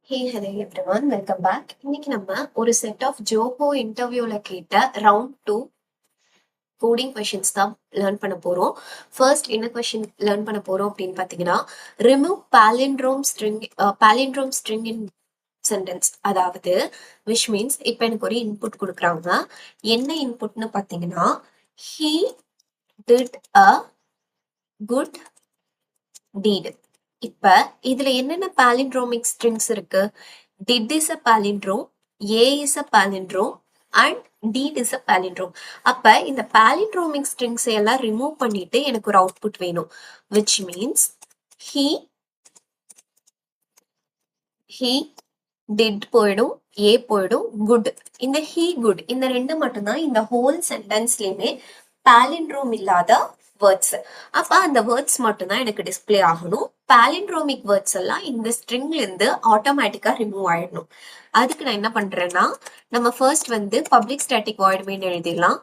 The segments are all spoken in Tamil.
ஹே ஹலோ எவ்ரிவன், வெல்கம் பேக். இன்னைக்கு நம்ம ஒரு செட் ஆஃப் ஜோஹோ இன்டர்வியூல கேட்ட ரவுண்ட் 2 கோடிங் கொஷின்ஸ் தான் லேர்ன் பண்ண போறோம். ஃபர்ஸ்ட் என்ன கொஷின் லேர்ன் பண்ண போறோம் அப்படின்னு பாத்தீங்கன்னா, ரிமூவ் பாலிண்ட்ரோம் ஸ்ட்ரிங் இன் சென்டென்ஸ். அதாவது விச் மீன்ஸ் இப்போ எனக்கு ஒரு இன்புட் கொடுக்குறாங்க. என்ன இன்புட்னு பாத்தீங்கன்னா, he did a good deed. இப்ப இதுல என்னென்ன பாலிண்ட்ரோமிக் ஸ்ட்ரிங்ஸ் இருக்கு? did is a palindrome, a is a palindrome and deed is a palindrome. அப்ப இந்த palindromic strings எல்லாம் ரிமூவ் பண்ணிட்டு எனக்கு ஒரு அவுட்புட் வேணும். which means he did போயிடும், a போயிடும், good. இந்த he good இந்த ரெண்டு மட்டும்தான் இந்த ஹோல் சென்டென்ஸ்லயுமே palindrome இல்லாத வேர்ட்ஸ். அப்ப அந்த வேர்ட்ஸ் மட்டும்தான் எனக்கு டிஸ்பிளே ஆகணும். பாலிண்ட்ரோமிக் வேர்ட்ஸ் எல்லாம் இந்த ஸ்ட்ரிங்ல இருந்து ஆட்டோமேட்டிக்கா ரிமூவ் ஆயிடணும். அதுக்கு நான் என்ன பண்றேன்னா, நம்ம ஃபர்ஸ்ட் வந்து பப்ளிக் ஸ்டாட்டிக் வாய்ட் மெயின் எழுதிடலாம்.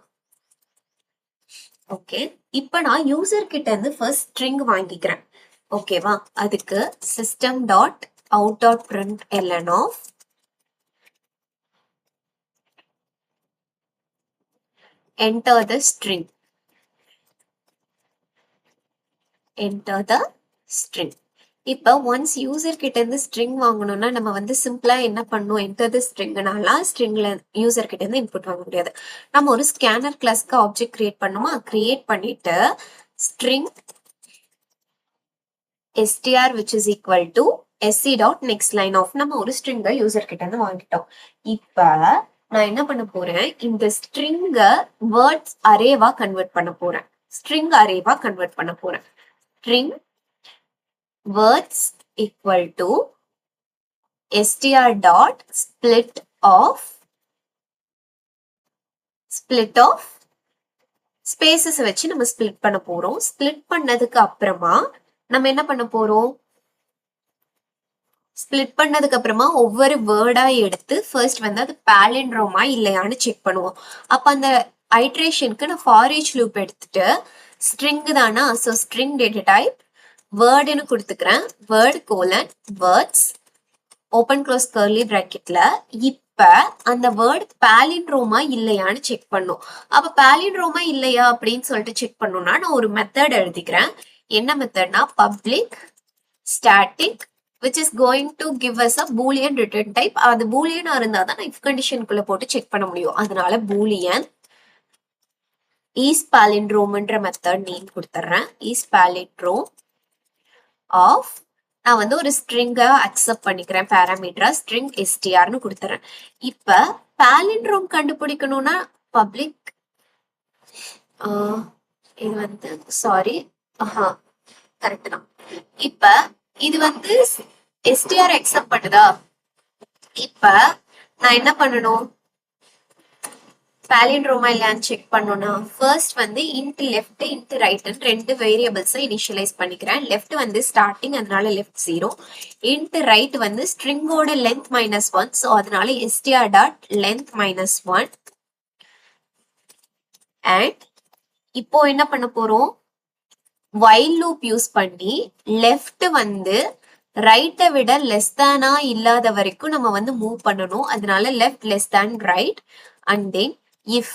ஓகே, இப்ப நான் யூசர் கிட்ட இருந்து ஃபர்ஸ்ட் ஸ்ட்ரிங் வாங்கிக்கிறேன். ஓகேவா? அதுக்கு system dot out dot print LN of enter the string. இப்ப ஒன்ஸ் யூசர் கிட்ட இருந்து ஸ்ட்ரிங் வாங்கணும்னா நம்ம வந்து சிம்பிளா என்ன பண்ணும், என்டர் த ஸ்ட்ரிங்னால ஸ்ட்ரிங்ல யூசர் கிட்ட இருந்து இன்புட் வாங்க முடியாது. நம்ம ஒரு ஸ்கேனர் கிளாஸ்க்கு ஆப்ஜெக்ட் கிரியேட் பண்ணுமா, கிரியேட் பண்ணிட்டு string str which is equal to sc dot next line of நம்ம ஒரு ஸ்ட்ரிங்க யூசர் கிட்ட இருந்து வாங்கிட்டோம். இப்ப நான் என்ன பண்ண போறேன், இந்த ஸ்ட்ரிங்க வேர்ட்ஸ் அரேவா கன்வெர்ட் பண்ண போறேன். string words equal to str dot split of spaces வச்சு நம்ம ஸ்பிளிட் பண்ண போறோம். ஸ்பிளிட் பண்ணதுக்கு அப்புறமா நம்ம என்ன பண்ண போறோம், ஒவ்வொரு வேர்டா எடுத்து ஃபர்ஸ்ட் வந்து அது பாலிண்ட்ரோமா இல்லையான்னு செக் பண்ணுவோம். அப்ப அந்த ஐட்ரேஷனுக்கு நான் ஃபார் ஈச் லூப் எடுத்துட்டு ஸ்ட்ரிங் தானா, ஸோ ஸ்ட்ரிங் டேட்டா டைப் வேர்டுன்னு கொடுத்துக்கிறேன். Word colon words open close curly பிராக்கெட்ல. இப்ப அந்த வேர்ட் பாலிண்ட்ரோமா இல்லையான்னு செக் பண்ணும். அப்ப பாலிண்ட்ரோமா இல்லையா அப்படின்னு சொல்லிட்டு செக் பண்ணணும்னா நான் ஒரு மெத்தட் எழுதிக்கிறேன். என்ன மெத்தட்னா, public static which is going to give us a boolean return type. அது பூலியனா இருந்தா தான் if கண்டிஷனுக்குள்ள போட்டு செக் பண்ண முடியும். அதனால boolean is palindromeன்ற மெத்தட் நேம் கொடுத்துறேன். is palindrome of நான் வந்து ஒரு ஸ்ட்ரிங்க அக்செப்ட் பண்ணிக்கிறேன். பேராமீட்டரா ஸ்ட்ரிங் str கொடுத்துறேன். இப்ப பாலிண்ட்ரோம் கண்டுபிடிக்கணும்னா பப்ளிக் இது வந்து சாரி கரெக்ட் தான். இப்ப இது வந்து str அக்செப்ட் பண்ணுதா? இப்ப நான் என்ன பண்ணணும், பாலிண்ட்ரோமா இல்லையான்னு செக் பண்ணணும்னா ஃபர்ஸ்ட் வந்து இன்ட் லெஃப்ட் இன்ட் ரைட் ரெண்டு வேரியபிள்ஸை இனிஷியலைஸ் பண்ணிக்கிறேன். லெஃப்ட் வந்து ஸ்டார்டிங், அதனால லெஃப்ட் 0. இன்ட் ரைட் வந்து ஸ்ட்ரிங்கோட லென்த் -1, ஸோ அதனால str டாட் லென்த் -1. அண்ட் இப்போ என்ன பண்ண போறோம், while லூப் யூஸ் பண்ணி லெஃப்ட் வந்து ரைட்டை விட லெஸ் தேனா இல்லாத வரைக்கும் நம்ம வந்து மூவ் பண்ணணும். அதனால left less than right. And then if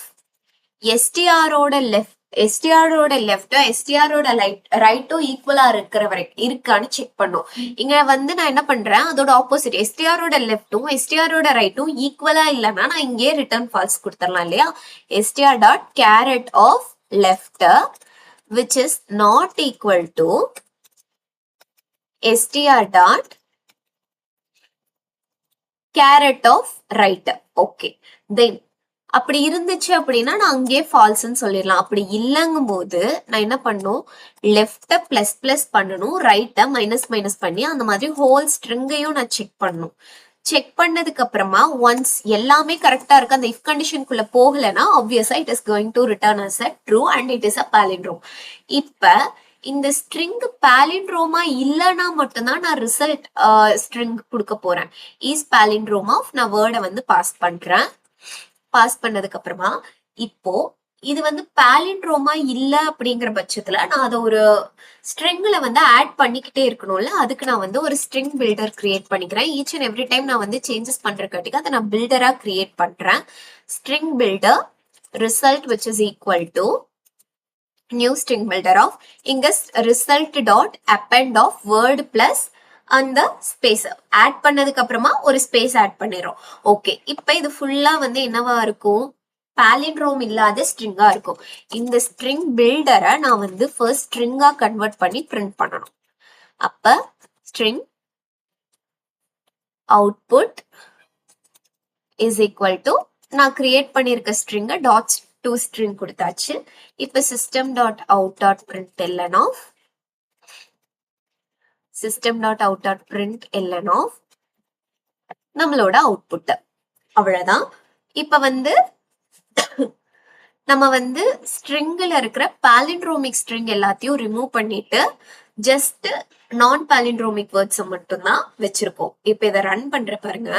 str-ஓட லெஃப்டும் str-ஓட ரைட்டும் ஈக்குவலா இருக்கிற வரைக்கும் இருக்கான்னு செக் பண்ணும். இங்க வந்து நான் என்ன பண்றேன், அதோட ஆப்போசிட் str-ஓட லெஃப்டும் str-ஓட ரைட்டும் ஈக்குவலா இல்லைன்னா நான் இங்கே ரிட்டர்ன் ஃபால்ஸ் கொடுத்துடலாம் இல்லையா. str dot char at of left which is not equal to str dot caret of right. Okay, then அப்படி இருந்துச்சு அப்படின்னா நான் அங்கேயே ஃபால்ஸ்ன்னு சொல்லிடலாம். அப்படி இல்லைங்கும் போது நான் என்ன பண்ணும், லெஃப்ட பிளஸ் பிளஸ் பண்ணணும், ரைட்டை மைனஸ் மைனஸ் பண்ணி அந்த மாதிரி ஹோல் ஸ்ட்ரிங்கையும் நான் செக் பண்ணணும். செக் பண்ணதுக்கு அப்புறமா ஒன்ஸ் எல்லாமே கரெக்டா இருக்கு, அந்த இஃப் கண்டிஷனுக்குள்ள போகலைன்னா ஆப்வியஸா it is going to return as a true and it is a palindrome. இப்ப இந்த ஸ்ட்ரிங் பாலிண்ட்ரோமா இல்லைன்னா மட்டும்தான் நான் ரிசல்ட் ஸ்ட்ரிங் கொடுக்க போறேன். இஸ் பாலிண்ட்ரோம் ஆஃப் நான் வேர்டை வந்து பாஸ் பண்றேன். பாஸ் பண்ணதுக்கு அப்புறமா இப்போ இது வந்து பாலிண்ட்ரோமா இல்ல அப்படிங்கிற பட்சத்துல நான் அதை ஒரு ஸ்ட்ரிங்ல வந்து ஆட் பண்ணிக்கிட்டே இருக்கணும்ல, அதுக்கு நான் வந்து ஒரு ஸ்ட்ரிங் பில்டர் கிரியேட் பண்ணிக்கிறேன். ஈச் அண்ட் எவ்ரி டைம் நான் வந்து சேஞ்சஸ் பண்றதுக்காட்டிக்கு அதை நான் பில்டரா கிரியேட் பண்றேன். String builder result which is equal to new string builder of இங்க result dot append of word plus அந்த ஸ்பேஸ் ஆட் பண்ணதுக்கு அப்புறமா ஒரு ஸ்பேஸ் ஆட் பண்ணிடுறோம். ஓகே, இப்ப இது ஃபுல்லா வந்து என்னவா இருக்கும், பாலிண்ட்ரோம் இல்லாத ஸ்ட்ரிங்கா இருக்கும். இந்த ஸ்ட்ரிங் பில்டரை நான் வந்து ஃபர்ஸ்ட் ஸ்ட்ரிங்கா கன்வெர்ட் பண்ணி பிரிண்ட் பண்ணணும். அப்ப string output is equal to நான் கிரியேட் பண்ணிருக்க ஸ்ட்ரிங்க டாட் டு ஸ்ட்ரிங் கொடுத்தாச்சு. இப்ப system dot out dot print LN of system dot out dot print LN of நம்மளோட அவுட்புட். அவ்வளவுதான். இப்ப வந்து நம்ம வந்து ஸ்ட்ரிங்ல இருக்கிற பாலிண்ட்ரோமிக் ஸ்ட்ரிங் எல்லாத்தையும் ரிமூவ் பண்ணிட்டு ஜஸ்ட் நான் பாலிண்ட்ரோமிக் வேர்ட்ஸ் மட்டும்தான் வச்சிருக்கோம். இப்ப இதை ரன் பண்ற பாருங்க.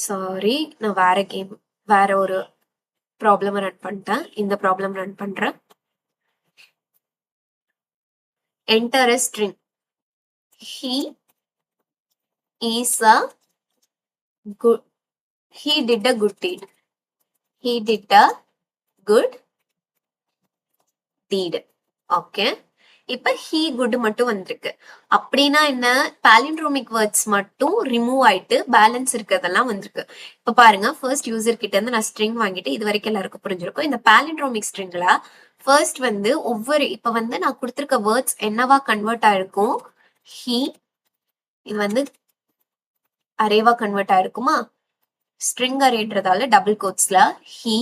சாரி, நான் வேற ஒரு ப்ராப்ளம் ரன் பண்ணிட்டேன். இந்த ப்ராப்ளம் ரன் பண்றேன். Enter a string. He is a good. He did a good deed. He did a good deed. Okay, இப்ப he good மட்டும் வந்திருக்கு. அப்படின்னா என்ன, பாலிண்ட்ரோமிக் வேர்ட்ஸ் மட்டும் ரிமூவ் ஆயிட்டு பேலன்ஸ் இருக்கிறதெல்லாம் வந்திருக்கு. இப்ப பாருங்க, ஃபர்ஸ்ட் யூசர் கிட்ட இருந்து நான் ஸ்ட்ரிங் வாங்கிட்டு இது வரைக்கும் எல்லாருக்கும் புரிஞ்சிருக்கும். இந்த பாலிண்ட்ரோமிக் ஸ்ட்ரிங்ல ஃபர்ஸ்ட் வந்து ஒவ்வொரு இப்ப வந்து நான் கொடுத்திருக்க வேர்ட்ஸ் என்னவா கன்வெர்ட் ஆயிருக்கும், he இது வந்து அரேவா கன்வெர்ட் ஆயிருக்குமா, ஸ்ட்ரிங் அரேன்றதால டபுள் கோட்ஸ்ல he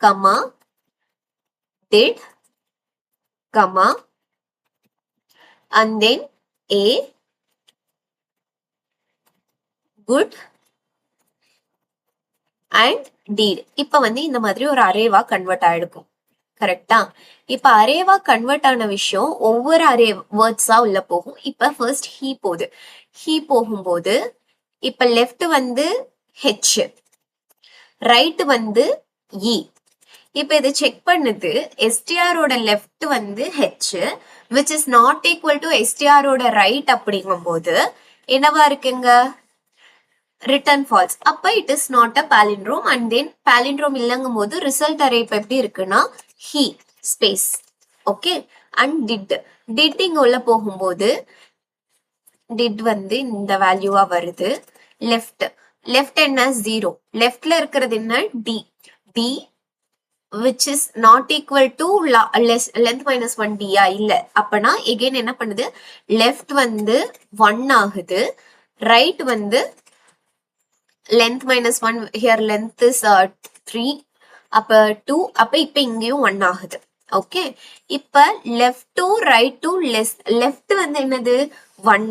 comma did comma and then a good and did. இப்ப வந்து இந்த மாதிரி ஒரு அரேவா கன்வெர்ட் ஆயிருக்கும். கரெக்டா? இப்ப அரேவா கன்வெர்ட் ஆன விஷயம் ஒவ்வொரு அரே வேர்ட்ஸா உள்ள போகும். இப்ப ஃபர்ஸ்ட் he போகுது. he போகும்போது இப்ப லெஃப்ட் வந்து h, ரைட் வந்து e. இப்ப இதை செக் பண்ணுது, எஸ்டிஆரோட லெஃப்ட் வந்து h which is not equal to எஸ்டிஆரோட ரைட் அப்படிங்கும் போது என்னவா இருக்குங்க, ரிட்டர்ன் ஃபால்ஸ். அப்ப it is not a palindrome. And then palindrome இல்லங்கும் போது ரிசல்ட் அரே இப்ப எப்படி இருக்குன்னா he ஸ்பேஸ். ஓகே, அண்ட் டிட் இங்க உள்ள போகும்போது டிட் வந்து இந்த வேல்யூவா வருது. லெஃப்ட் என்ன, 0. லெஃப்ட்ல இருக்கிறது என்ன, D which is not equal to length minus 1 d இல்ல. அப்பனா எகைன் என்ன பண்ணுது, லெஃப்ட் வந்து 1 ஆகுது, ரைட் வந்து length minus 1, here length is 3, அப்ப 2, அப்ப இப்ப இங்கேயும் 1 ஆகுது. ஓகே, இப்ப left to right to left வந்து என்னது, 1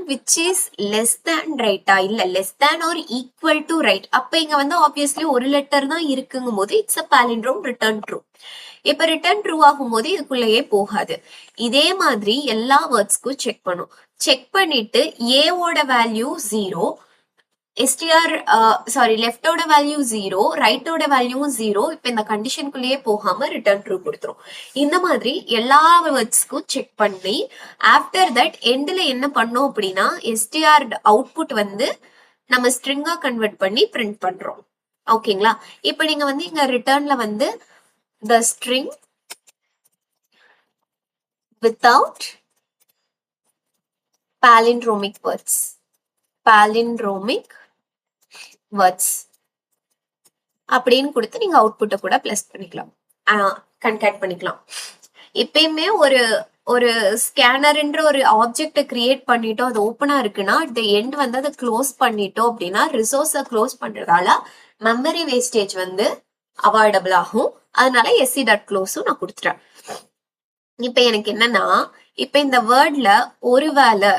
which is less than ரைட்டா, இல்ல less than or equal to right. அப்ப இங்க வந்து ஆப்வியஸ்லி ஒரு லெட்டர் தான் இருக்குங்கும் போது it's a palindrome, return true. இப்ப ரிட்டர்ன் ட்ரூ ஆகும் போது இதுக்குள்ளேயே போகாது. இதே மாதிரி எல்லா வேர்ட்ஸ்க்கும் செக் பண்ணும். செக் பண்ணிட்டு ஏவோட வேல்யூ 0, எஸ்டிஆர் சாரி லெஃப்டோட வேல்யூ 0, ரைட்டோட வேல்யூ 0. இப்ப இந்த கண்டிஷனுக்குள்ளேயே போகாம ரிட்டர்ன் ட்ரூ கொடுத்துரும். இந்த மாதிரி எல்லா வேர்ட்ஸ்க்கும் செக் பண்ணி ஆஃப்டர் தட் எண்ட்ல என்ன பண்ணோம் அப்படின்னா எஸ்டிஆர் அவுட்புட் வந்து நம்ம ஸ்ட்ரிங்கா கன்வெர்ட் பண்ணி பிரிண்ட் பண்றோம். ஓகேங்களா? இப்ப நீங்க வந்து இங்க ரிட்டர்ன்ல வந்து the string without palindromic words அப்படின்னு கொடுத்து நீங்க அவுட்புட்டை கூட பிளஸ் பண்ணிக்கலாம், கன்கேட் பண்ணிக்கலாம். எப்பயுமே ஒரு ஸ்கேனர்ன்ற ஒரு ஆப்ஜெக்ட கிரியேட் பண்ணிட்டோம், அது ஓப்பனா இருக்குன்னா அட் தி எண்ட் வந்து அதை க்ளோஸ் பண்ணிட்டோம் அப்படின்னா ரிசோர்ஸை க்ளோஸ் பண்றதால மெமரி வேஸ்டேஜ் வந்து அவாய்டபிள் ஆகும். அதனால எஸ்சி டாட் க்ளோஸும் நான் கொடுத்துட்டேன். இப்ப எனக்கு என்னன்னா, இப்ப இந்த வேர்ட்ல ஒருவேளை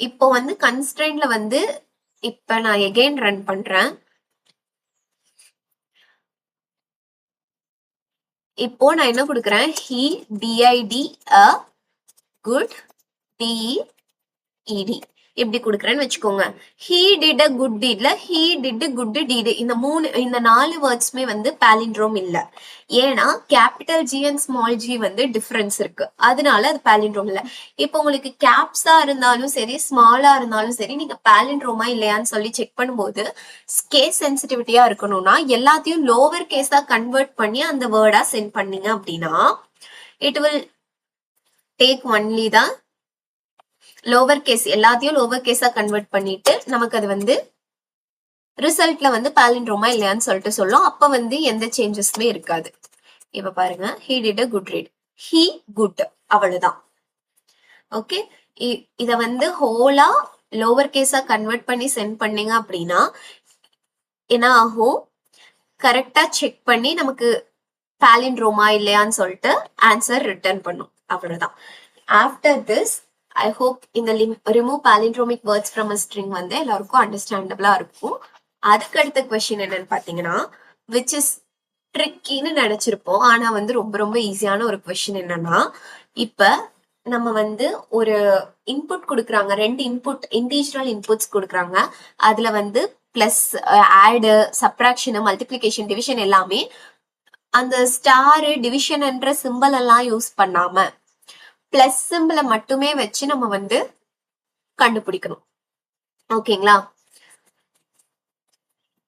இப்போ வந்து கன்ஸ்ட்ரெயின்ல வந்து இப்ப நான் எகைன் ரன் பண்றேன். இப்போ நான் என்ன கொடுக்குறேன், he did a good deed. இப்படி கொடுக்குறேன்னு வச்சுக்கோங்க. he did a good deedல he did a good deed இந்த 4 வேர்ட்ஸ்மே வந்து பாலிண்ட்ரோம் இல்ல. ஏன்னா capital G and small g வந்து டிஃபரன்ஸ் இருக்கு, அதனால அது பாலிண்ட்ரோம் இல்ல. இப்போ உங்களுக்கு கேப்ஸா இருந்தாலும் சரி ஸ்மாலா இருந்தாலும் சரி நீங்க பாலிண்ட்ரோமா இல்லையான்னு சொல்லி செக் பண்ணும்போது கேஸ் சென்சிட்டிவிட்டியா இருக்கணும்னா எல்லாத்தையும் லோவர் கேஸா கன்வெர்ட் பண்ணி அந்த வேர்டா சென்ட் பண்ணீங்க அப்படின்னா இட் வில் டேக் ஒன்லி தான் லோவர் கேஸ், எல்லாத்தையும் லோவர் கேஸா கன்வெர்ட் பண்ணிட்டு நமக்கு அது வந்து ரிசல்ட்ல வந்து பாலிண்ட்ரோமா இல்லையான்னு சொல்லிட்டு சொல்லும். அப்ப வந்து எந்த சேஞ்சஸ்மே இருக்காது. இப்ப பாருங்க, he did a good read, he good, அவ்வளவுதான். ஓகே, இத வந்து ஹோலா லோவர் கேஸா கன்வெர்ட் பண்ணி சென்ட் பண்ணீங்க அப்படின்னா என்ன ஆகும், கரெக்டா செக் பண்ணி நமக்கு பாலிண்ட்ரோமா இல்லையான்னு சொல்லிட்டு ஆன்சர் ரிட்டர்ன் பண்ணும், அவ்வளவுதான். ஆஃப்டர் திஸ் ஐ ஹோப் இந்த remove palindromic words from a string வந்து எல்லாருக்கும் அண்டர்ஸ்டாண்டபிளா இருக்கும். அதுக்கு அடுத்த கொஸ்டின் என்னன்னு பாத்தீங்கன்னா, விச் இஸ் ட்ரிக்கின்னு நினைச்சிருப்போம், ஆனா வந்து ரொம்ப ரொம்ப ஈஸியான ஒரு கொஸ்டின் என்னன்னா, இப்ப நம்ம வந்து ஒரு இன்புட் கொடுக்குறாங்க, 2 இன்புட் இன்டிஜரல் இன்புட்ஸ் கொடுக்குறாங்க. அதுல வந்து பிளஸ், ஆடு, சப்ராக்ஷன், மல்டிபிளிகேஷன், டிவிஷன் எல்லாமே அந்த ஸ்டார் டிவிஷன் என்ற சிம்பிள் எல்லாம் யூஸ் பண்ணாம பிளஸ் சிம்பிளை மட்டுமே வச்சு நம்ம வந்து கண்டுபிடிக்கணும். ஓகேங்களா?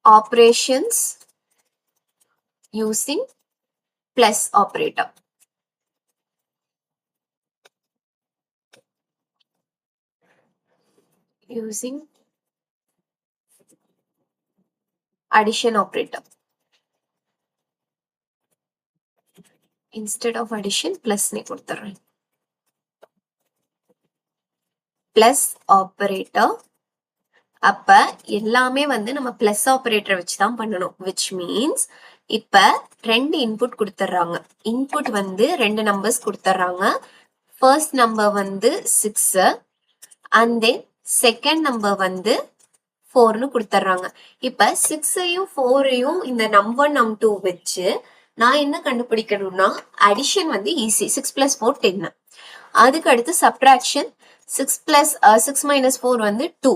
Operations using plus operator. using addition operator. Instead of addition plus ne கொடுத்துறேன். plus operator. அப்ப எல்லாமே வந்து நம்ம plus operator வச்சுதான் பண்ணணும். which means இப்ப 2 input கொடுத்துறாங்க. input வந்து 2 numbers கொடுத்துறாங்க. first number வந்து 6 and then second number வந்து 4ன்னு கொடுத்துறாங்க. இப்ப 6ஐயும் 4ஐயும் இந்த நம்பர் நம் 2 வச்சு நான் என்ன கண்டுபிடிக்கணும்னா அடிஷன் வந்து ஈஸி. 6 plus 4 10. அதுக்கு அடுத்து சப்ட்ராக்ஷன் 6 minus 4 வந்து 2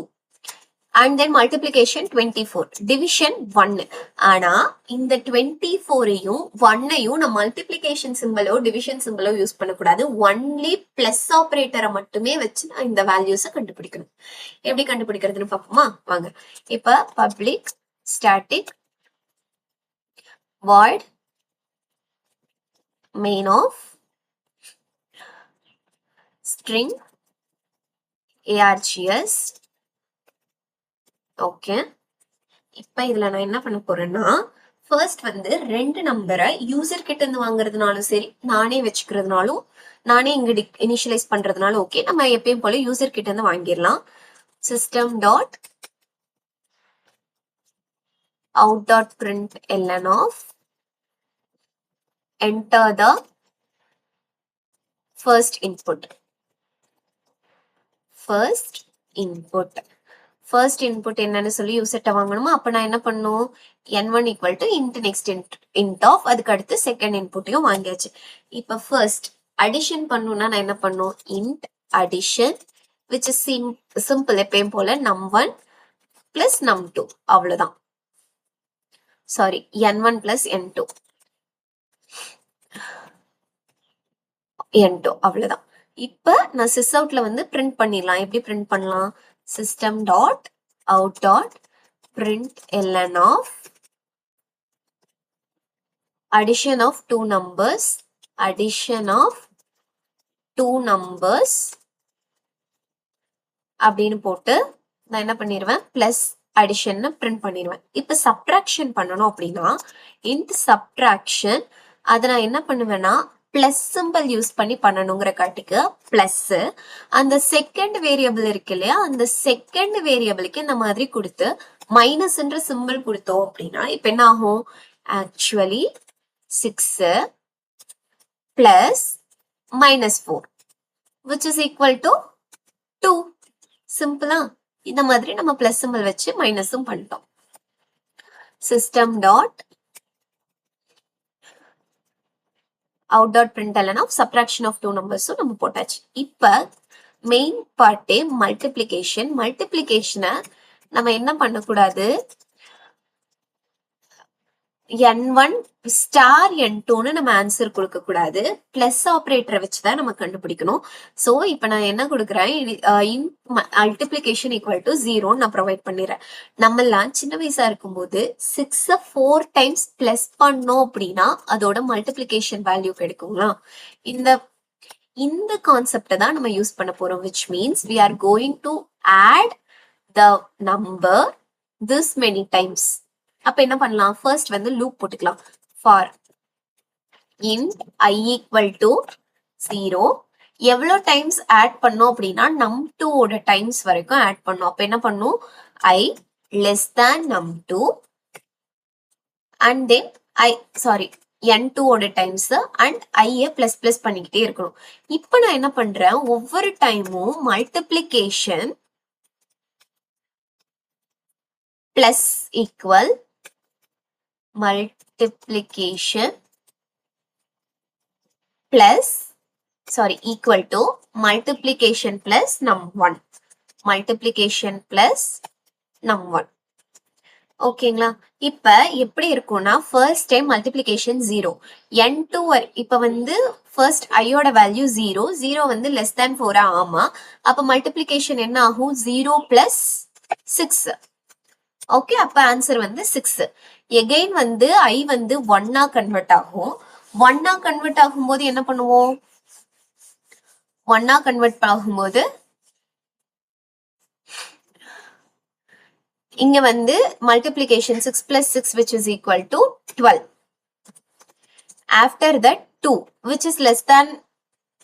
and then multiplication 24, division 1. ஆனா இந்த 24ஐயும் 1ஐயும் நம்ம மல்டிப்ளிகேஷன் சிம்பலோ டிவிஷன் சிம்பலோ யூஸ் பண்ணக்கூடாது. ஒன்லி பிளஸ் ஆபரேட்டரை மட்டுமே வச்சு நான் இந்த வேல்யூஸை கண்டுபிடிக்கணும். எப்படி கண்டுபிடிக்கிறதுன்னு பார்ப்போமா? வாங்க. இப்ப public static void main of string args. Okay, இப்ப இதுல நான் என்ன பண்ண போறேன்னா ஃபர்ஸ்ட் வந்து 2 நம்பரை யூசர் கிட்ட இருந்து வாங்குறதுனாலும் சரி நானே வச்சுக்கிறதுனாலும் நானே இங்க இனிஷியலைஸ் பண்றதுனாலும் ஓகே, நம்ம எப்பயும் போல யூசர் கிட்ட இருந்து வாங்கிடலாம். System dot out dot print LN of enter the first input. First input என்னன்னு சொல்லி யூசர்ட்ட வாங்கணுமா? அப்ப நான் என்ன பண்ணும், n1 equal to int next int of, அதுக்கு அடுத்து செகண்ட் இன்புட்டையும் வாங்கியாச்சு. இப்ப ஃபர்ஸ்ட் அடிஷன் பண்ணணும்னா நான் என்ன பண்ணும், int addition which is simple எப்பயும் போல num1 plus num2, அவ்வளவுதான். சாரி, n1 plus n2 அவ்வளவுதான். இப்ப நான் sys outல வந்து பிரிண்ட் பண்ணிடலாம். எப்படி பிரிண்ட் பண்ணலாம்? system dot out dot print ln of addition of two numbers அப்படின்னு போட்டு நான் என்ன பண்ணிடுவேன், பிளஸ் அடிஷன் பிரிண்ட் பண்ணிடுவேன். இப்ப சப்ட்ராக்ஷன் பண்ணணும் அப்படின்னா இந்த சப்ட்ராக்ஷன் அதை நான் என்ன பண்ணுவேன்னா பிளஸ் சிம்பிள் யூஸ் பண்ணி பண்ணணுங்கிற காட்டுக்கு பிளஸ் அந்த செகண்ட் வேரியபிள் இருக்கு இல்லையா, அந்த செகண்ட் வேரியபிளுக்கு இந்த மாதிரி கொடுத்து மைனஸ்ன்ற சிம்பிள் கொடுத்தோம் அப்படின்னா இப்ப என்ன ஆகும், actually 6 plus minus 4 which is equal to 2. சிம்பிளா இந்த மாதிரி நம்ம பிளஸ் சிம்பிள் வச்சு மைனஸும் பண்ணிட்டோம். System dot out dot println of subtraction of two numbers நம்ம போட்டாச்சு. இப்ப மெயின் பார்ட்டே மல்டிப்ளிகேஷனை நம்ம என்ன பண்ணக்கூடாது, n1 ஸ்டார் n2ன்னு நம்ம ஆன்சர் கொடுக்க கூடாது. பிளஸ் ஆபரேட்டரை வச்சுதான் நம்ம கண்டுபிடிக்கணும். சோ இப்ப நான் என்ன கொடுக்குறேன், மல்டிப்ளிகேஷன் ஈக்குவல் டு 0 நான் ப்ரொவைட் பண்ணிடுறேன். நம்ம எல்லாம் சின்ன வயசா இருக்கும்போது 6 4 டைம்ஸ் பிளஸ் பண்ணோம் அப்படின்னா அதோட மல்டிப்ளிகேஷன் வேல்யூ கிடைக்குங்களா? இந்த கான்செப்டை தான் நம்ம யூஸ் பண்ண போறோம். which means we are going to add the number this many times. அப்ப என்ன பண்ணலாம், ஃபர்ஸ்ட் வந்து லூப் போட்டுக்கலாம். For int I equal to 0 எவ்வளோ டைம்ஸ் ஆட் பண்ணோம் அப்படின்னா num2 ஓட டைம்ஸ் வரைக்கும் ஆட் பண்ணோம். அப்ப என்ன பண்ணும், I less than num2 and then n2 ஓட டைம்ஸ் அண்ட் ஐய பிளஸ் பிளஸ் பண்ணிக்கிட்டே இருக்கணும். இப்ப நான் என்ன பண்றேன், ஒவ்வொரு டைமும் multiplication plus equal multiplication plus equal to multiplication plus num1 ஓகேங்களா? இப்ப எப்படி இருக்கும்னா, ஃபர்ஸ்ட் டைம் மல்டிப்ளிகேஷன் 0 n2 இப்ப வந்து ஃபர்ஸ்ட் ஐயோட வேல்யூ 0 வந்து லெஸ் தேன் 4 ஆமா. அப்ப மல்டிப்ளிகேஷன் என்ன ஆகும், 0 plus 6. ஓகே, அப்ப ஆன்சர் வந்து 6. எகைன் வந்து ஐ வந்து 1 கன்வெர்ட் ஆகும். 1 கன்வெர்ட் ஆகும்போது என்ன பண்ணுவோம், 1 கன்வெர்ட் ஆகும்போது இங்க வந்து multiplication 6 plus 6 which is equal to 12. After that 2 which is less than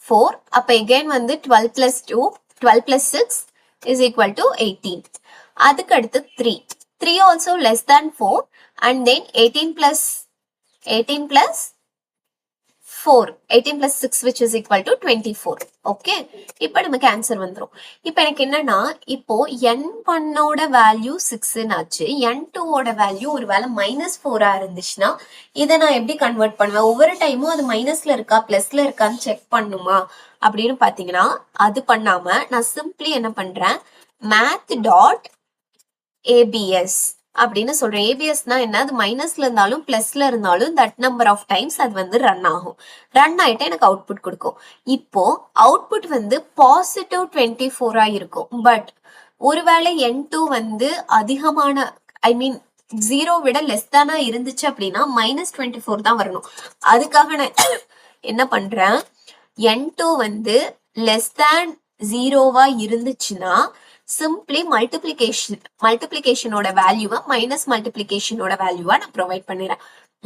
4. அப்ப again வந்து 12 plus 2 12 plus 6 is equal to 18. அதுக்கு அடுத்து 3 also less than 4 and then 18 plus 4 18 plus 6 which is equal to 24. Okay, இப்போ நமக்கு ஆன்சர் வந்துரும். இப்போ எனக்கு என்னன்னா, இப்போ n1 ஓட வேல்யூ 6 ஆச்சு, n2 ஓட வேல்யூ ஒருவேளை -4 இருந்துச்சுன்னா இதை நான் எப்படி கன்வெர்ட் பண்ணுவேன், ஒவ்வொரு டைமும் அது மைனஸ்ல இருக்கா பிளஸ்ல இருக்கான்னு செக் பண்ணுமா அப்படின்னு பாத்தீங்கன்னா, அது பண்ணாம நான் சிம்பிளி என்ன பண்றேன், math.abs அப்படின்னு சொல்றேன். ஏபிஎஸ்னா என்ன, அது மைனஸ்ல இருந்தாலும் பிளஸ்ல இருந்தாலும் தட் நம்பர் ஆஃப் டைம்ஸ் அது வந்து ரன் ஆகும். ரன் ஆயிட்டு எனக்கு அவுட்புட் கொடுக்கும். இப்போ அவுட்புட் வந்து பாசிட்டிவ் 24 இருக்கும். பட் ஒருவேளை n2 வந்து அதிகமான ஐ மீன் 0 விட லெஸ் தானா இருந்துச்சு அப்படின்னா -24 தான் வரணும். அதுக்காக நான் என்ன பண்றேன், n2 வந்து லெஸ் தேன் 0வா இருந்துச்சுன்னா சிம்பிளி மல்டிப்ளிகேஷனோட வேல்யூவை மைனஸ் மல்டிப்ளிகேஷனோட வேல்யூவா நான் ப்ரொவைட் பண்ணிடுறேன்.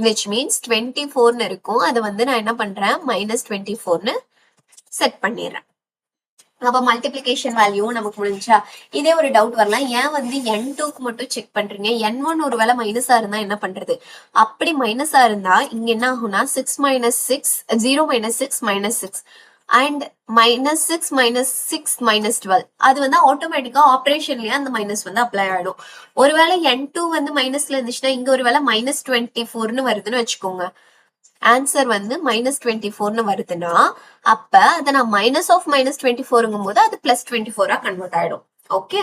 விச் மீன்ஸ் 24ன்னு இருக்கும், அதை வந்து நான் என்ன பண்றேன், -24ன்னு செட் பண்ணிடுறேன். அப்ப மல்டிப்ளிகேஷன் வேல்யூ நமக்கு முடிஞ்சா. இதே ஒரு டவுட் வரலாம், ஏன் வந்து n2க்கு மட்டும் செக் பண்றீங்க, n1 ஒரு வேளை மைனஸா இருந்தா என்ன பண்றது, அப்படி மைனஸா இருந்தா இங்க என்ன ஆகும்னா 6 - 6 0 - 6 -6 அண்ட் -6 -6 -12 அது வந்து ஆட்டோமேட்டிக்கா ஆப்ரேஷன்லயே அந்த மைனஸ் வந்து அப்ளை ஆயிடும். ஒருவேளை n2 வந்து மைனஸ்ல இருந்துச்சுன்னா இங்க ஒருவேளை -24ன்னு வருதுன்னு வச்சுக்கோங்க, ஆன்சர் வந்து -24ன்னு வருதுன்னா அப்ப அதை நான் -24ங்கும் போது அது +24 கன்வெர்ட் ஆயிடும். ஓகே,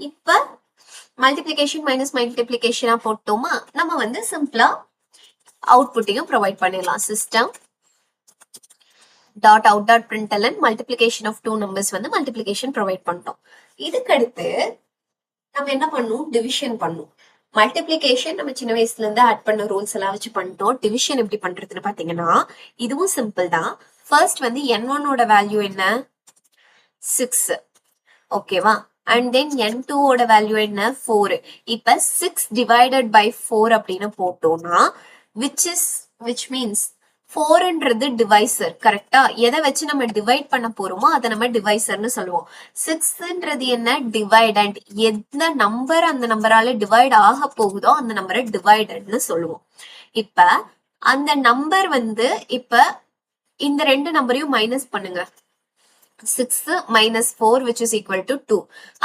இப்ப மல்டிப்ளிகேஷன் மைனஸ் மல்டிப்ளிகேஷனா போட்டோமா, நம்ம வந்து சிம்பிளா அவுட்புட்டையும் ப்ரொவைட் பண்ணிடலாம். System .out.println multiplication of two numbers வந்து multiplication ப்ரொவைட் பண்ணிட்டோம். இதுக்கு அடுத்து நம்ம என்ன பண்ணும், டிவிஷன் பண்ணும். மல்டிப்ளிகேஷன் நம்ம சின்ன வயசுல இருந்து ஆட் பண்ண ரூல்ஸ் எல்லாம் வச்சு பண்ணிட்டோம். டிவிஷன் எப்படி பண்றதுன்னு பாத்தீங்கன்னா இதுவும் சிம்பிள் தான். ஃபர்ஸ்ட் வந்து n1 ஓட வேல்யூ என்ன, 6 ஓகேவா, அண்ட் தென் n2 ஓட வேல்யூ என்ன, 4. இப்ப 6 டிவைடட் பை 4 அப்படின்னு போட்டோம்னா which means 4ன்றது டிவைசர். கரெக்டா, எதை வச்சு நம்ம டிவைட் பண்ண போறோமோ அதை நம்ம டிவைசர்னு சொல்லுவோம். 6ன்றது என்ன, டிவைடண்ட். எந்த நம்பர் அந்த நம்பரால டிவைட் ஆக போகுதோ அந்த நம்பரை டிவைடட்னு சொல்லுவோம். இப்ப அந்த நம்பர் வந்து இப்ப இந்த ரெண்டு நம்பரையும் மைனஸ் பண்ணுங்க, 6 - 4 which is equal to 2.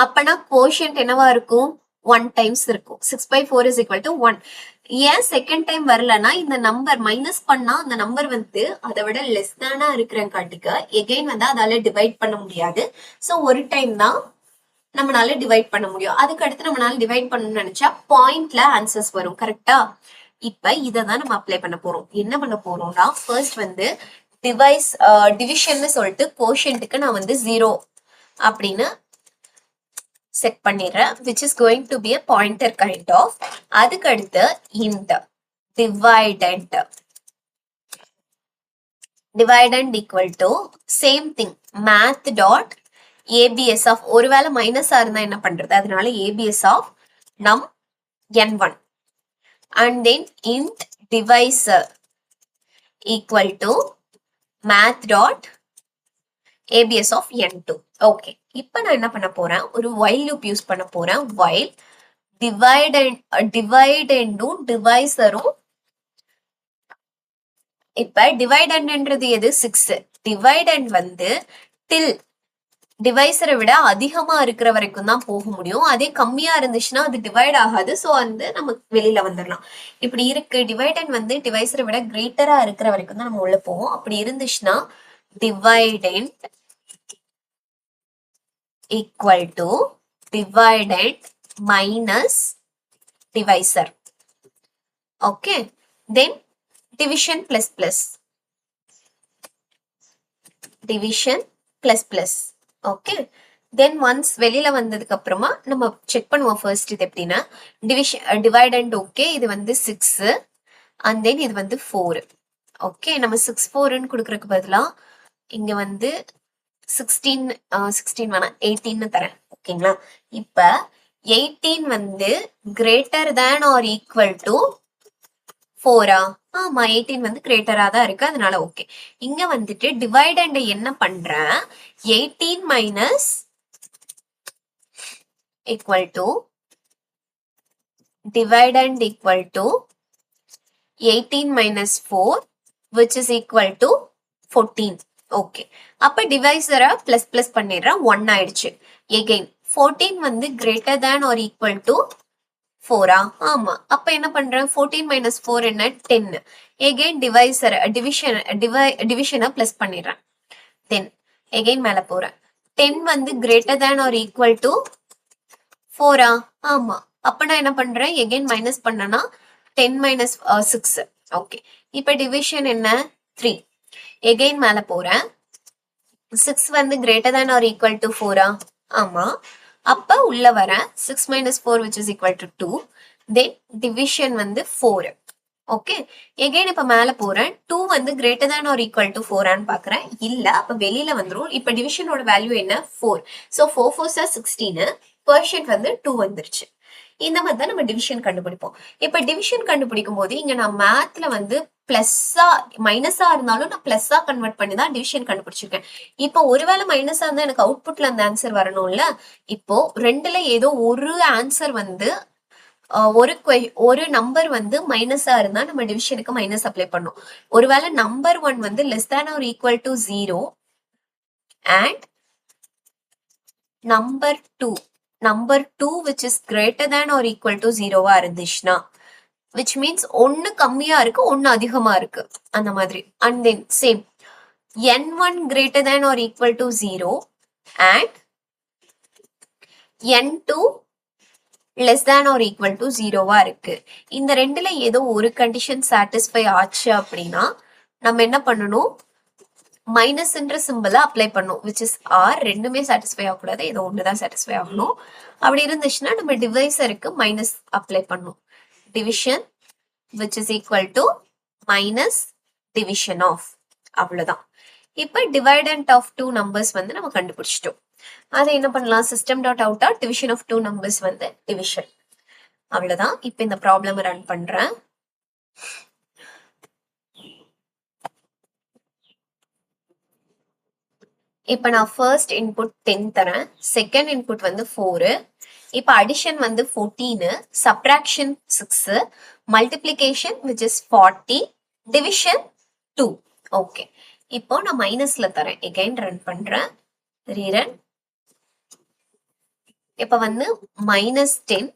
அப்பனா கோஷன்ட் என்னவா இருக்கும், 1 டைம்ஸ் இருக்கும். 6/4 is equal to 1. ஏன் செகண்ட் டைம் வரலன்னா இந்த நம்பர் மைனஸ் பண்ணா அந்த நம்பர் வந்து அதை விட லெஸ் தானா இருக்கிறங்காட்டிக்கு எகைன் வந்து அதால டிவைட் பண்ண முடியாது. ஸோ ஒரு டைம் தான் நம்மளால டிவைட் பண்ண முடியும். அதுக்கு அடுத்து நம்மளால டிவைட் பண்ணணும்னு நினைச்சா பாயிண்ட்ல ஆன்சர்ஸ் வரும். கரெக்டா? இப்ப இதான் நம்ம அப்ளை பண்ண போறோம். என்ன பண்ண போறோம்னா ஃபர்ஸ்ட் வந்து டிவிஷன் சொல்லிட்டு கோஷன்ட்டுக்கு நான் வந்து 0 அப்படின்னு செட் பண்ணிடுறேன், which is going to be a pointer kind of. அதுக்கு அடுத்து இந்த dividend equal to same thing math dot abs of ஒருவேளை மைனஸா இருந்தா என்ன பண்றது, அதனால abs of num n1 and then int divisor equal to math dot abs of n2. Okay, இப்போ நான் என்ன பண்ண போறேன், ஒரு while loop யூஸ் பண்ண போறேன். while dividendum divisorம், இப்ப dividendன்றது எது 6, dividend வந்து till டிவைசரை விட அதிகமா இருக்கிற வரைக்கும் தான் போக முடியும். அதே கம்மியா இருந்துச்சுன்னா அது டிவைட் ஆகாது. ஸோ வந்து நமக்கு வெளியில வந்துடலாம். இப்படி இருக்கு, டிவைடன் வந்து டிவைசரை விட கிரேட்டரா இருக்கிற வரைக்கும் தான் நம்ம உள்ள போவோம். அப்படி இருந்துச்சுன்னா dividend equal to dividend minus divisor. Okay, then division plus plus, division plus plus. Okay, then once வெளியில வந்ததுக்கு அப்புறமா நம்ம செக் பண்ணுவோம். ஃபர்ஸ்ட் இது எப்படின்னா டிவைடண்ட் ஓகே, இது வந்து 6 அண்ட் தென் இது வந்து 4. ஓகே, நம்ம 6 4ன்னு கொடுக்கறதுக்கு பதிலா இங்க வந்து 16 வேணாம் 18ன்னு தரேன். ஓகேங்களா? இப்ப 18 வந்து greater than or equal to 4ஆ? ஆமா, 18 வந்து கிரேட்டரா தான் இருக்கு, அதனால ஓகே. இங்க வந்துட்டு டிவைடண்ட் என்ன பண்றேன், 18 minus equal to dividend equal to 18 minus 4 which is equal to 14. Okay, அப்ப டிவைசரை பிளஸ் பிளஸ் பண்ணிடுறேன், 1 ஆயிடுச்சு. எகைன் 14 வந்து greater than or equal to 4ஆ? ஆமா, அப்ப என்ன பண்றேன், 14 மைனஸ் 4 என்ன 10. எகைன் டிவிஷனை பிளஸ் பண்ணிடுறேன். தென் எகைன் மேல போறேன், 10 வந்து greater than or equal to 4ஆ? ஆமா, அப்ப நான் என்ன பண்றேன், எகைன் மைனஸ் பண்ணனா 10 மைனஸ் 6. ஓகே, இப்ப டிவிஷன் என்ன 3. எகைன் மேல போறேன், 6 வந்து greater than or equal to 4ஆ? ஆமா, அப்ப உள்ள வரேன், 6 minus 4 which is equal to 2. then division வந்து 4. ஓகே, எகைன் இப்ப மேல போறேன், 2 வந்து greater than or equal to 4ஆன்னு பாக்குறேன், இல்ல, அப்ப வெளியில வந்துரும். இப்ப டிவிஷனோட வேல்யூ என்ன 4. ஸோ 4 4s are 16, பர்சன்ட் வந்து 2 வந்துருச்சு. இந்த மாதிரி தான் நம்ம டிவிஷன் கண்டுபிடிப்போம். இப்ப டிவிஷன் கண்டுபிடிக்கும் போது இங்க நான் மேத்ல வந்து பிளஸ்ஸா மைனஸா இருந்தாலும் நான் பிளஸ்ஸா கன்வெர்ட் பண்ணி தான் டிவிஷன் கண்டுபிடிச்சிருக்கேன். இப்போ ஒருவேளை மைனஸா இருந்தா எனக்கு அவுட்புட்ல அந்த ஆன்சர் வரணும்ல. இப்போ ரெண்டுல ஏதோ ஒரு ஆன்சர் வந்து ஒரு நம்பர் வந்து மைனஸா இருந்தா நம்ம டிவிஷனுக்கு மைனஸ் அப்ளை பண்ணும். ஒருவேளை நம்பர் 1 வந்து less than or equal to 0 and number 2 which is greater than or equal to 0வா இருந்துச்சுன்னா, which means 1 கம்மியா இருக்கு 1 அதிகமா இருக்கு அந்த மாதிரி. and then same n1 greater than or equal to 0 and n2 less than or equal to 0வா இருக்கு. இந்த ரெண்டுல ஏதோ ஒரு கண்டிஷன் சாட்டிஸ்ஃபை ஆச்சு அப்படின்னா நம்ம என்ன பண்ணணும், மைனஸ்ன்ற சிம்பிளை அப்ளை பண்ணும், which is r. ரெண்டுமே சாட்டிஸ்ஃபை ஆகக்கூடாது, ஏதோ ஒண்ணுதான் சாட்டிஸ்ஃபை ஆகணும். அப்படி இருந்துச்சுன்னா நம்ம டிவைசருக்கு மைனஸ் அப்ளை பண்ணும், division which is equal to minus division of. அவ்வளவுதான். இப்ப டிவைடண்ட் ஆஃப் 2 நம்பர்ஸ் வந்து நம்ம கண்டுபிடிச்சிட்டோம். அதை என்ன பண்ணலாம், system dot out division of 2 numbers வந்து டிவிஷன். அவ்வளவுதான். இப்ப இந்த ப்ராப்ளம் ரன் பண்றேன். இப்ப நான் ஃபர்ஸ்ட் இன்புட் 10 தரேன், செகண்ட் இன்புட் வந்து 4. இப்ப அடிஷன் வந்து 14, subtraction 6, multiplication which is 40, division 2. Okay, இப்போ நான் மைனஸ்ல தரேன், எகைன் ரன் பண்றேன், ரீரன். இப்ப வந்து -10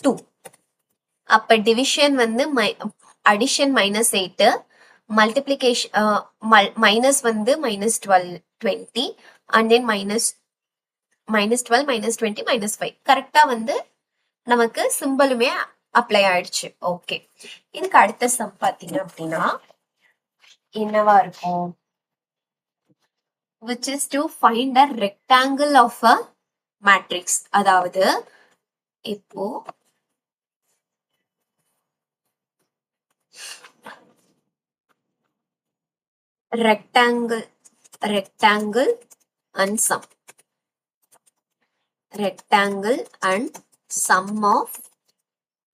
2. அப்ப டிவிஷன் வந்து அடிஷன் -8, மல்டிப்ளிகேஷன் மைனஸ் வந்து -12 20 அண்ட் தென் -12 -20 -5. கரெக்டா வந்து நமக்கு சிம்பிளுமே அப்ளை ஆயிடுச்சு. ஓகே, இதுக்கு அடுத்த சம் பாத்தீங்க அப்படின்னா என்னவா இருக்கும்? which is to find a rectangle of a matrix. அதாவது இப்போ rectangle and sum of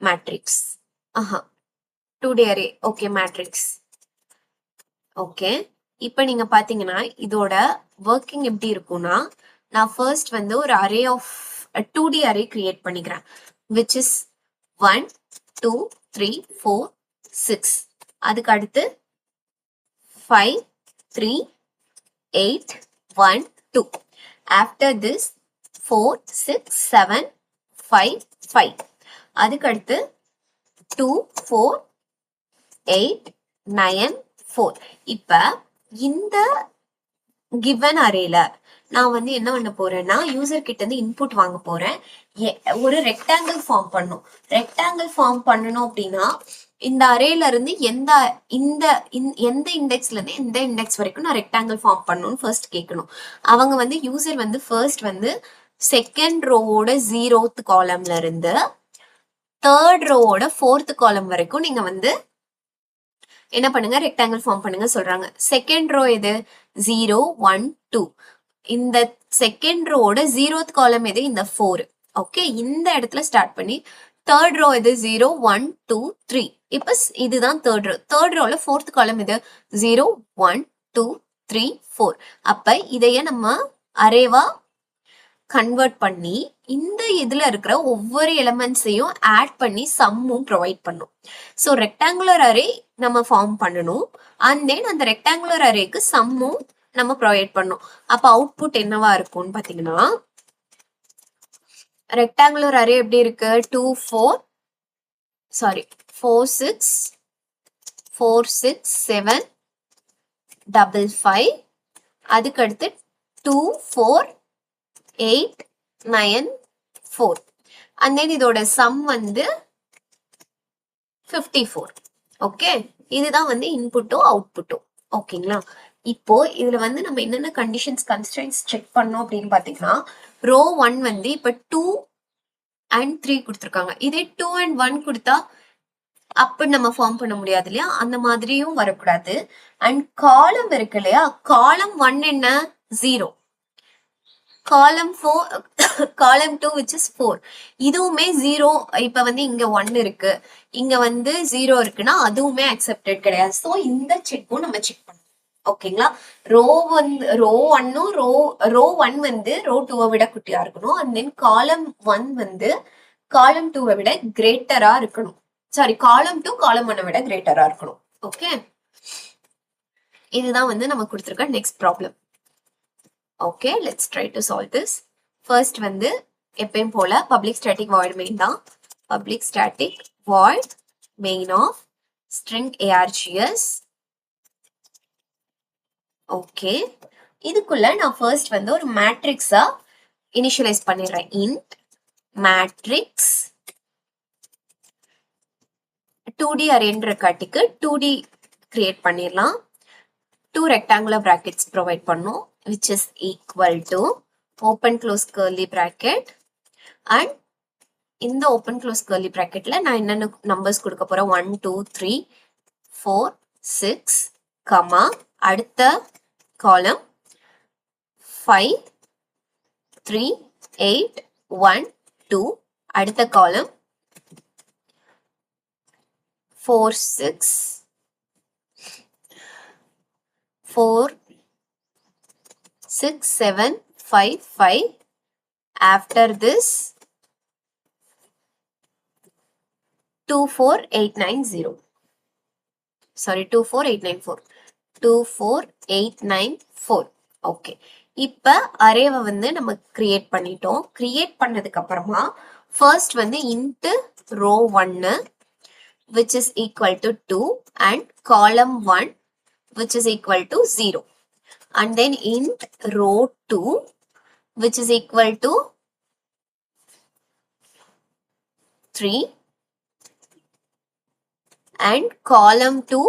matrix. 2D array. okay, matrix. Okay, இப்போ நீங்க பாத்தீங்கன்னா இதோட ஒர்க்கிங் எப்படி இருக்கும்னா, நான் ஃபர்ஸ்ட் வந்து ஒரு array of 2D array create பண்ணிக்கிறேன், which is 1 2 3 4 6. அதுக்கு அடுத்து 5 3 8 1 2. after this 4 6 7 5 5. அதுக்கு அடுத்து 2 4 8 9 4. இப்ப இந்த given அரேல நான் வந்து என்ன பண்ண போறேன்னா, யூசர் கிட்ட இருந்து இன்புட் வாங்க போறேன். ஒரு ரெக்டாங்கிள் ஃபார்ம் பண்ணும். ரெக்டாங்கிள் ஃபார்ம் பண்ணணும் அப்படின்னா இந்த அரேல இருந்து எந்த இண்டெக்ஸ்ல இருந்து எந்த இண்டெக்ஸ் வரைக்கும் நான் ரெக்டாங்கிள் ஃபார்ம் பண்ணணும்னு ஃபர்ஸ்ட் கேட்கணும். அவங்க வந்து யூசர் வந்து ஃபர்ஸ்ட் வந்து செகண்ட் ரோவோட 0th காலம்ல இருந்து தேர்ட் ரோவோட 4th காலம் வரைக்கும் நீங்க வந்து என்ன பண்ணுங்க, ரெக்டாங்கிள் ஃபார்ம் பண்ணுங்க சொல்றாங்க. செகண்ட் ரோ எது? 0 1 2. இந்த செகண்ட் ரோட 0th காலம் எது? இந்த 4. ஓகே, இந்த இடத்துல ஸ்டார்ட் பண்ணி தேர்ட் ரோ எது? 0 1 2 3. இப்ப இதுதான் தேர்ட் ரோ. தேர்ட் ரோல 4th காலம் எது? 0 1 2 3 4. அப்ப இதைய நம்ம அரேவா கன்வெர்ட் பண்ணி இந்த இதுல இருக்கிற ஒவ்வொரு எலிமெண்ட்ஸையும் ஆட் பண்ணி சம்மும் ப்ரொவைட் பண்ணும். ஸோ ரெக்டாங்குலர் அரே நம்ம ஃபார்ம் பண்ணணும், அண்ட் தென் அந்த ரெக்டாங்குலர் அரேக்கு சம்மும் நம்ம ப்ரொவைட் பண்ணும். அப்ப அவுட்புட் என்னவா இருக்கும்னு பாத்தீங்கன்னா, ரெக்டாங்குலர் அரே எப்படி இருக்கு? 4 6 7 5 5. அதுக்கு அடுத்து 2 4 8 9 4. and then இதோட சம் வந்து 54. ஓகே, இதுதான் வந்து இன்புட்டும் அவுட்புட்டும். ஓகேங்களா? இப்போ இதுல வந்து நம்ம என்னென்ன கண்டிஷன்ஸ் கன்ஸ்ட்ரெயின்ஸ் செக் பண்ணோம் அப்படின்னு பாத்தீங்கன்னா, ரோ 1 வந்து இப்ப 2 and 3 கொடுத்துருக்காங்க. இதே 2 and 1 கொடுத்தா அப்ப நம்ம ஃபார்ம் பண்ண முடியாது இல்லையா? அந்த மாதிரியும் வரக்கூடாது. அண்ட் காலம் இருக்கு இல்லையா? காலம் 1 என்ன? 0. காலம் 2 which is 4. இதுவுமே 0. இப்ப வந்து இங்க 1 இருக்கு, இங்க வந்து 0 இருக்குன்னா அதுவுமே அக்செப்டட் கிடையாது. சோ இந்த செக்கும் நம்ம செக் பண்ணணும். ஓகேங்களா? ரோ 1 வந்து ரோ 2 விட குட்டியா இருக்கணும். அண்ட் தென் காலம் 1 வந்து காலம் 2 விட கிரேட்டரா இருக்கணும். சாரி, காலம் 2 காலம் 1 விட கிரேட்டரா இருக்கணும். ஓகே, இதுதான் வந்து நம்ம கொடுத்திருக்க next problem. Okay, let's try to solve this. First வந்து எப்பயும் போல public static void main தான். Public static void main of string args. Okay, இதுக்குள்ள நான் ஃபர்ஸ்ட் வந்து ஒரு மேட்ரிக்ஸா இனிஷியலைஸ் பண்ணிடுறேன். int matrix 2D அரேன்ற காட்டிக்கு 2D create பண்ணிடலாம். 2 rectangular brackets provide பண்ணும், which is equal to open close curly bracket. and இந்த open close curly bracketல நான் என்னென்ன நம்பர்ஸ் கொடுக்க போறேன்? 1 2 3 4 6, கமா அடுத்த காலம் 5 3 8 1 2, அடுத்த காலம் 4 6 7 5 5. after this 2 4 8 9 0. sorry, 2 4 8 9 4. 2 4 8 9 4. ஓகே, இப்ப அரேவை வந்து நம்ம கிரியேட் பண்ணிட்டோம். கிரியேட் பண்ணதுக்கு அப்புறமா ஃபர்ஸ்ட் வந்து int row 1 which is equal to 2 and column 1 which is equal to 0, and then int row 2 which is equal to 3 and column 2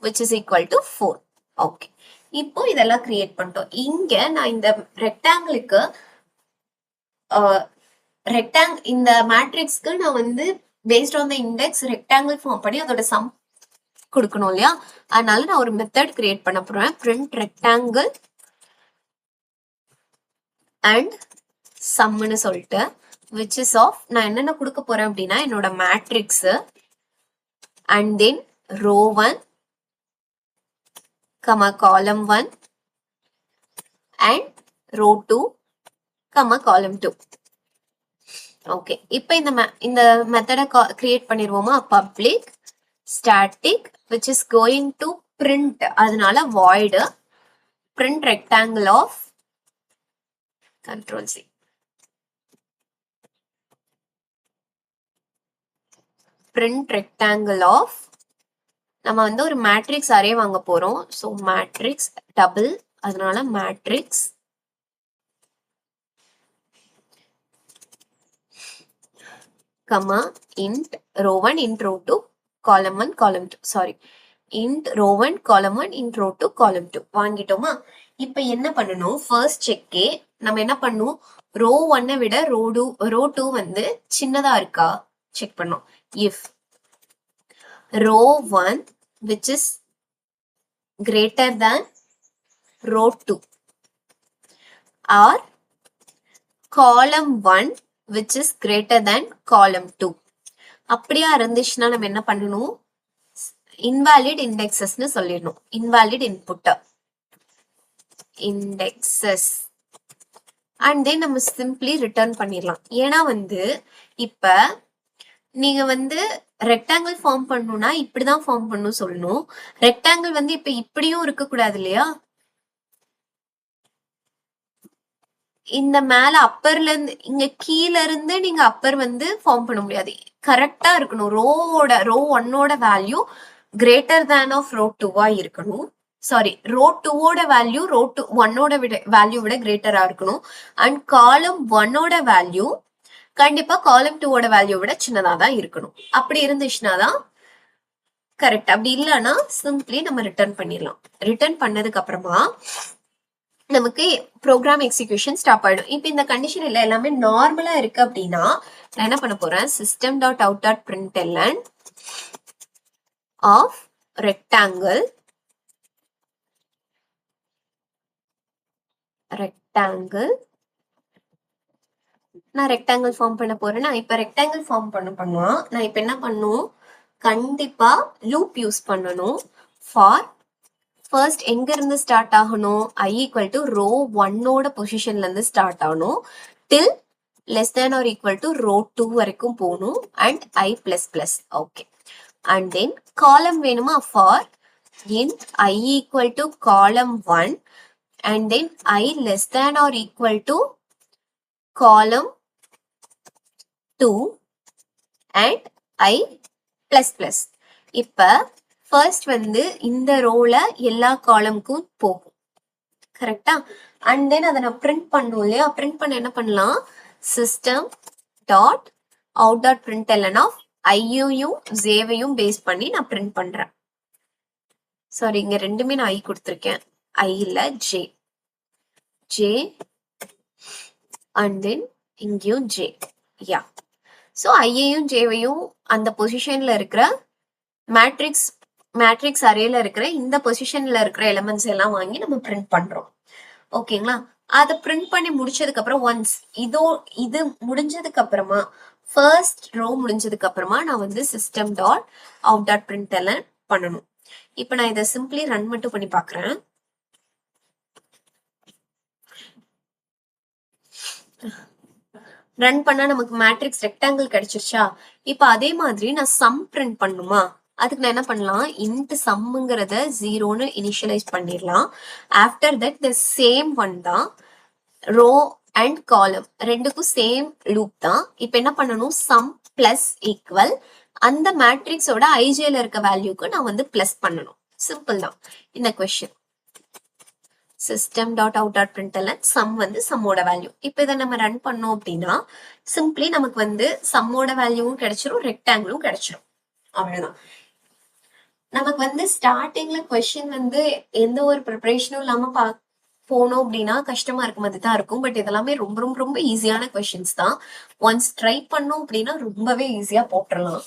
which is equal to 4. Okay, இப்போ இதெல்லாம் கிரியேட் பண்ணிட்டோம். இங்க நான் இந்த ரெக்டாங்கிளுக்கு இந்த மேட்ரிக்ஸ்க்கு நான் வந்து based on the index rectangle form பண்ணி அதோட சம் கொடுக்கணும் இல்லையா? அதனால நான் ஒரு மெத்தட் கிரியேட் பண்ண போறேன், பிரிண்ட் ரெக்டாங்கிள் அண்ட் சம்னு சொல்லிட்டு, which is of நான் என்னென்ன கொடுக்க போறேன் அப்படின்னா என்னோட matrix and then row 1 comma column 1 and row 2 comma column 2. Okay, இப்போ இந்த மெத்தடை கிரியேட் பண்ணிடுவோமா? Public static which is going to print, அதனால void print rectangle of control C print rectangle of, நம்ம வந்து ஒரு மேட்ரிக்ஸ் அரே வாங்க போறோம். ஸோ மேட்ரிக்ஸ் டபுள், அதனால matrix comma int row 1 int row 2 column 1 column 2, sorry int row 1 column 1 int row 2 column 2 வாங்கிட்டோமா? இப்போ என்ன பண்ணணும்? ஃபர்ஸ்ட் செக்கே நம்ம என்ன பண்ணும், ரோ 1 விட ரோ 2 வந்து சின்னதா இருக்கா செக் பண்ணோம். if row 1 which is greater than row 2 or column 1 which is greater than column 2, அப்படியா இருந்துச்சுன்னா நம்ம என்ன பண்ணணும், இன்வாலிட் இண்டெக்ஸஸ்னு சொல்லிடணும். Invalid input indexes and then நம்ம சிம்பிளி ரிட்டர்ன் பண்ணிடலாம். ஏன்னா வந்து இப்ப நீங்க வந்து ரெக்டாங்கிள் ஃபார்ம் பண்ணணும்னா இப்படிதான் ஃபார்ம் பண்ணணும் சொல்லணும். ரெக்டாங்கிள் வந்து இப்ப இப்படியும் இருக்க கூடாது இல்லையா? இந்த மேல அப்பர்ல இருந்து இங்க கீழ இருந்து நீங்க அப்பர் வந்து ஃபார்ம் பண்ண முடியாது. கரெக்டா இருக்கணும். ரோ 1ஓட value greater than of row 2வா இருக்கணும். சாரி, ரோ 2ஓட வேல்யூ ரோ 1ஓட வேல்யூ விட கிரேட்டரா இருக்கணும். அண்ட் காலம் 1ஓட வேல்யூ கண்டிப்பா காலம் 2ஓட வேல்யூ விட சின்னதா தான் இருக்கணும். அப்படி இருந்துச்சுன்னா தான் கரெக்ட். அப்படி இல்லைன்னா சிம்பிளி நம்ம ரிட்டர்ன் பண்ணிடலாம். ரிட்டர்ன் பண்ணதுக்கு அப்புறமா நமக்கு ப்ரோக்ராம் எக்ஸிகியூஷன் ஸ்டாப் ஆயிடும். இப்போ இந்த கண்டிஷன் இல்லை, எல்லாமே நார்மலா இருக்கு அப்படின்னா நான் என்ன பண்ண போறேன், system dot out dot println of rectangle நான் ரெக்டாங்கிள் ஃபார்ம் பண்ண போறேன். நான் இப்ப ரெக்டாங்கிள் ஃபார்ம் பண்ணுவான். நான் இப்ப என்ன பண்ணும், கண்டிப்பா லூப் யூஸ் பண்ணணும். ஃபார் ஃபர்ஸ்ட் எங்க இருந்து ஸ்டார்ட் ஆகணும், i equal to ரோ 1ஓட பொசிஷன்ல இருந்து ஸ்டார்ட் ஆகணும் till less than or equal to row 2 வரைக்கும் போகணும். And i plus plus. Okay, and then column வேணுமா, for int i equal to column 1 and then i less than or equal to column 2 and i plus plus. இப்ப ஃபர்ஸ்ட் வந்து இந்த ரோல எல்லா காலம்க்கும் போகும், கரெக்டா? அண்ட் தென் அதை நான் பிரிண்ட் பண்ணும் இல்லையா? பிரிண்ட் பண்ண என்ன பண்ணலாம், system dot out dot println of ஐயும் ஜேவையும் பேஸ் பண்ணி நான் பிரிண்ட் பண்றேன். சாரி, இங்க ரெண்டுமே நான் ஐ கொடுத்துருக்கேன். ஐ இல்ல ஜே அண்ட் தென் இங்கேயும் ஜே. யா, ஸோ ஐயையும் ஜேவையும் அந்த பொசிஷன்ல இருக்கிற மேட்ரிக்ஸ் அரேல இருக்கிற இந்த பொசிஷன்ல இருக்கிற எலிமெண்ட்ஸ் எல்லாம் வாங்கி நம்ம பிரிண்ட் பண்றோம். ஓகேங்களா? அதை பிரிண்ட் பண்ணி முடிச்சதுக்கு அப்புறம் ஒன்ஸ் இது முடிஞ்சதுக்கு அப்புறமா ஃபர்ஸ்ட் ரோ முடிஞ்சதுக்கு அப்புறமா நான் வந்து system dot out dot println பண்ணணும். இப்போ நான் இதை சிம்பிளி ரன் மட்டும் பண்ணி பாக்குறேன். ரன் பண்ணா நமக்கு மேட்ரிக்ஸ் ரெக்டாங்கிள் கிடைச்சிருச்சா? இப்ப அதே மாதிரி நான் சம் பிரிண்ட் பண்ணுமா, அதுக்கு நான் என்ன பண்ணலாம், இன்ட் சம்ங்கிறத 0ன்னு இனிஷியலைஸ் பண்ணிடலாம். After that the same one தான் ரோ அண்ட் காலம் ரெண்டுக்கும் சேம் லூப் தான். இப்ப என்ன பண்ணணும், சம் பிளஸ் ஈக்குவல் அந்த மேட்ரிக்ஸோட ஐஜேல இருக்க வேல்யூக்கு நான் வந்து பிளஸ் பண்ணணும். சிம்பிள் தான் இந்த question. System dot out dot print ln sum வந்து சம்மோட வேல்யூ. இப்போ இதை நம்ம ரன் பண்ணோம் அப்படின்னா சிம்பிளி நமக்கு வந்து சம்மோட வேல்யூவும் கிடைச்சிரும், ரெக்டாங்கிளும் கிடைச்சிரும். அவ்வளவுதான். நமக்கு வந்து ஸ்டார்டிங்ல கொஸ்டின் வந்து எந்த ஒரு ப்ரிப்பரேஷனும் இல்லாம போனோம் அப்படின்னா கஷ்டமா இருக்க மாதிரி தான் இருக்கும். பட் இதெல்லாமே ரொம்ப ரொம்ப ரொம்ப ஈஸியான கொஸ்டின்ஸ் தான். ஒன்ஸ் ட்ரை பண்ணோம் அப்படின்னா ரொம்பவே ஈஸியா போட்டுடலாம்.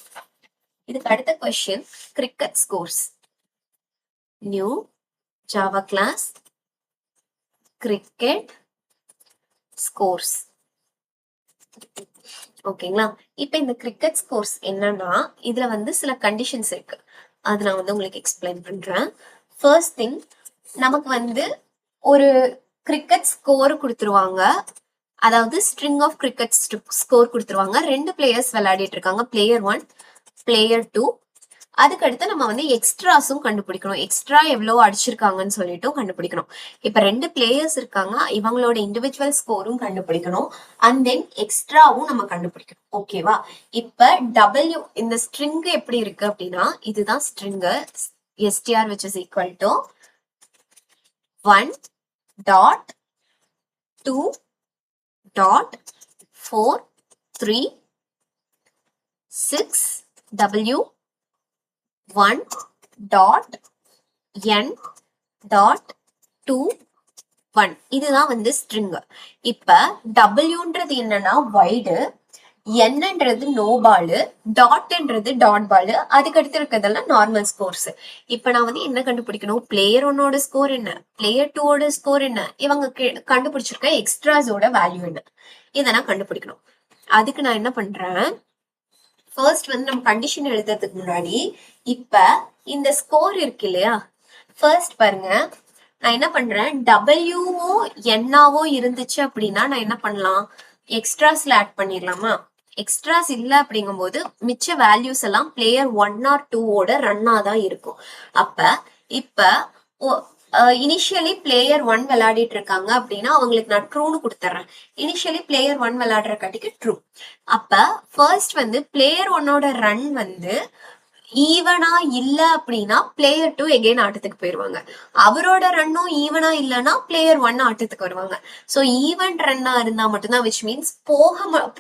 இதுக்கு அடுத்த question, cricket scores. New Java class cricket scores. ஓகேங்களா? இப்ப இந்த கிரிக்கெட் ஸ்கோர்ஸ் என்னன்னா இதுல வந்து சில கண்டிஷன்ஸ் இருக்கு. அது நான் வந்து உங்களுக்கு எக்ஸ்பிளைன் பண்றேன். ஃபர்ஸ்ட் திங், நமக்கு வந்து ஒரு கிரிக்கெட் ஸ்கோர் கொடுத்துருவாங்க. அதாவது ஸ்ட்ரிங் ஆஃப் கிரிக்கெட் ஸ்கோர் கொடுத்துருவாங்க. 2 பிளேயர்ஸ் விளையாடிட்டு இருக்காங்க, பிளேயர் 1 பிளேயர் 2. அதுக்கடுத்து நம்ம வந்து எக்ஸ்ட்ராஸும் கண்டுபிடிக்கணும். எக்ஸ்ட்ரா எவ்வளவு அடிச்சிருக்காங்கன்னு சொல்லிட்டும் கண்டுபிடிக்கணும். இப்ப 2 பிளேயர்ஸ் இருக்காங்க, இவங்களோட இண்டிவிஜுவல் ஸ்கோரும் கண்டுபிடிக்கணும். அண்ட் தென் எக்ஸ்ட்ராவும் நம்ம கண்டுபிடிக்கணும். ஓகேவா? இப்ப டபிள்யூ இந்த ஸ்ட்ரிங் எப்படி இருக்கு அப்படின்னா இதுதான் string. str which is equal to 1 dot 2 dot 4 3 6 w 1 dot n dot 2 1. இதுதான் வந்து ஸ்ட்ரிங். இப்ப டபிள்யூன்றது என்னன்னா வைடு, என்னன்றது நோ பாலு, டாட்ன்றது டாட் பாலு, அதுக்கு அடுத்து இருக்கிறதெல்லாம் நார்மல் ஸ்கோர்ஸ். இப்ப நான் வந்து என்ன கண்டுபிடிக்கணும், பிளேயர் 1ஓட ஸ்கோர் என்ன, பிளேயர் 2ஓட ஸ்கோர் என்ன, இவங்க கண்டுபிடிச்சிருக்க எக்ஸ்ட்ராஸோட வேல்யூ என்ன, இதை நான் கண்டுபிடிக்கணும். அதுக்கு நான் என்ன பண்றேன், ஃபர்ஸ்ட் வந்து நம்ம கண்டிஷன் எழுதுறதுக்கு முன்னாடி இப்ப இந்த ஸ்கோர் இருக்கு இல்லையா, ஃபர்ஸ்ட் பாருங்க நான் என்ன பண்றேன், டபிள்யூவோ என்னாவோ இருந்துச்சு அப்படின்னா நான் என்ன பண்ணலாம், எக்ஸ்ட்ராஸ்ல ஆட் பண்ணிடலாமா. எக்ஸ்ட்ராஸ் இல்ல அப்படிங்கும் போது மிச்ச வேல்யூஸ் எல்லாம் பிளேயர் 1 or 2ஓட ரன்னா தான் இருக்கும். அப்ப இப்ப இனிஷியலி பிளேயர் 1 விளையாடிட்டு இருக்காங்க அப்படின்னா அவங்களுக்கு நான் ட்ரூன்னு கொடுத்துறேன். இனிஷியலி பிளேயர் 1 விளையாடுற கட்டிக்கு ட்ரூ. அப்ப ஃபர்ஸ்ட் வந்து பிளேயர் 1ஓட ரன் வந்து ஈவனா இல்ல அப்படின்னா பிளேயர் 2 எகைன் ஆட்டத்துக்கு போயிருவாங்க. அவரோட ரன்னும் ஈவனா இல்லைன்னா பிளேயர் 1 ஆட்டத்துக்கு வருவாங்க. சோ ஈவன் ரன்னா இருந்தா மட்டும்தான், விச் மீன்ஸ்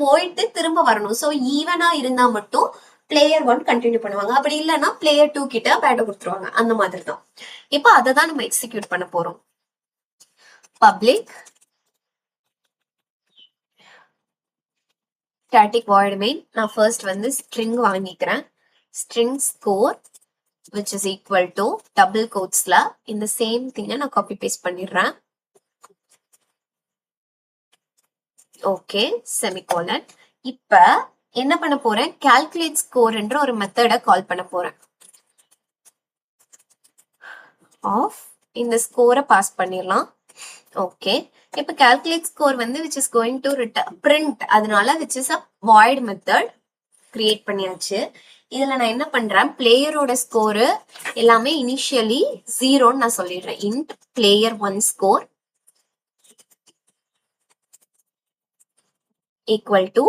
போயிட்டு திரும்ப வரணும். சோ ஈவனா இருந்தா மட்டும் பிளேயர் 1 கண்டினியூ பண்ணுவாங்க. அப்படி இல்லைன்னா பிளேயர் 2 கிட்ட பேட்டை கொடுத்துருவாங்க. அந்த மாதிரி தான். இப்ப அதை தான் நம்ம எக்ஸிக்யூட் பண்ண போறோம். பப்ளிக் ஸ்டாட்டிக் வாய்ட் மெயின், நான் ஃபர்ஸ்ட் வந்து ஸ்ட்ரிங் வாங்கிக்கிறேன். string score which is equal to double quotesல இந்த சேம் திங்க நான் காப்பி பேஸ்ட் பண்ணிடுறேன். Okay, semicolon. இப்ப என்ன பண்ண போறேன், calculate score என்ற ஒரு மெத்தட கால் பண்ண போறேன். ஆஃப் இந்த ஸ்கோரை பாஸ் பண்ணிடலாம். ஓகே, இப்ப calculate score வந்து which is going to print, அதனால which is a void method create பண்ணியாச்சு. இதுல நான் என்ன பண்றேன், பிளேயரோட ஸ்கோரு எல்லாமே இனிஷியலி 0ன்னு நான் சொல்லிடுறேன். Int player 1 score equal to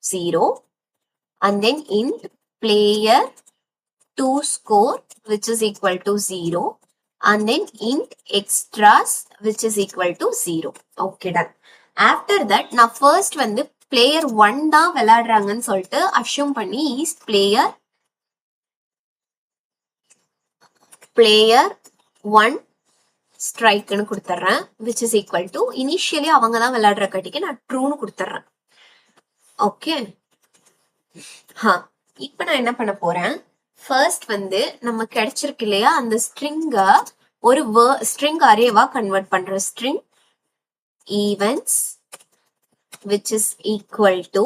0 and then int player 2 score which is equal to 0 and then int extras which is equal to 0. Okay, done. After that நான் first வந்து பிளேயர் 1 தான் விளையாடுறாங்கன்னு சொல்லிட்டு அஷ்யூம் பண்ணி is பிளேயர் 1 ஸ்ட்ரைக்னு கொடுத்துட்றேன், which is equal to initially அவங்க தான் விளையாடுற கட்டிக்கு நான் ட்ரூன்னு கொடுத்துட்றேன். ஓகே, இப்ப நான் என்ன பண்ண போறேன், ஃபர்ஸ்ட் வந்து நம்ம கிடைச்சிருக்கு இல்லையா அந்த ஸ்ட்ரிங்க ஒரு ஸ்ட்ரிங் அரேவா கன்வெர்ட் பண்றேன். String events which is equal to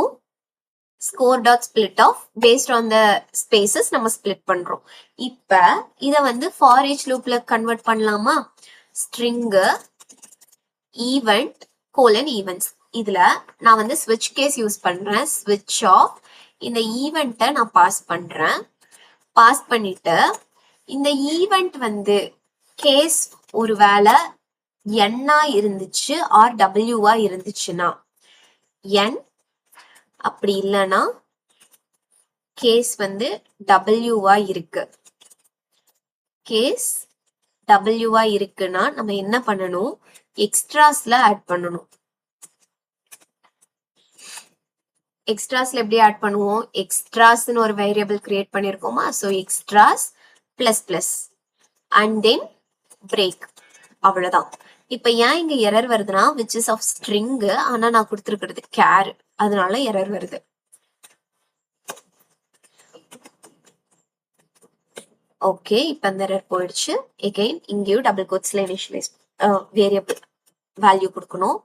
score dot split off based on the spaces நம்ம split பண்றோம். இப்ப இத வந்து for each loopல கன்வெர்ட் பண்ணலாமா, string event colon events. இதுல நான் வந்து switch case யூஸ் பண்றேன். switch off இந்த ஈவெண்ட்டை நான் பாஸ் பண்றேன். பாஸ் பண்ணிட்டு இந்த ஈவெண்ட் வந்து கேஸ் ஒரு வேளை n-ஆ இருந்துச்சு ஆர் w-ஆ இருந்துச்சுன்னா n, அப்படி இல்லைன்னா கேஸ் வந்து w-ஆ இருக்கு. கேஸ் w-ஆ இருக்குன்னா நம்ம என்ன பண்ணணும், எக்ஸ்ட்ராஸ்ல ஆட் பண்ணணும். எக்ஸ்ட்ராஸ்ல எப்படி ஆட் பண்ணுவோம், எக்ஸ்ட்ராஸ்னு ஒரு வேரியபிள் கிரியேட் பண்ணிருக்கோமா, so extras plus plus and then break, அவ்வளவுதான். இப்ப ஏன் இங்க எரர் வருதுன்னா விச் இஸ் ஆஃப் ஸ்ட்ரிங், ஆனா நான் கொடுத்துருக்கிறது கேர், அதனால எரர் வருது. ஓகே, இப்ப அந்த எரர் போயிடுச்சு. எகைன் இங்கேயும் டபுள் கோட்ஸ்ல இனிஷியலைஸ் வேரியபிள் வேல்யூ கொடுக்கணும்.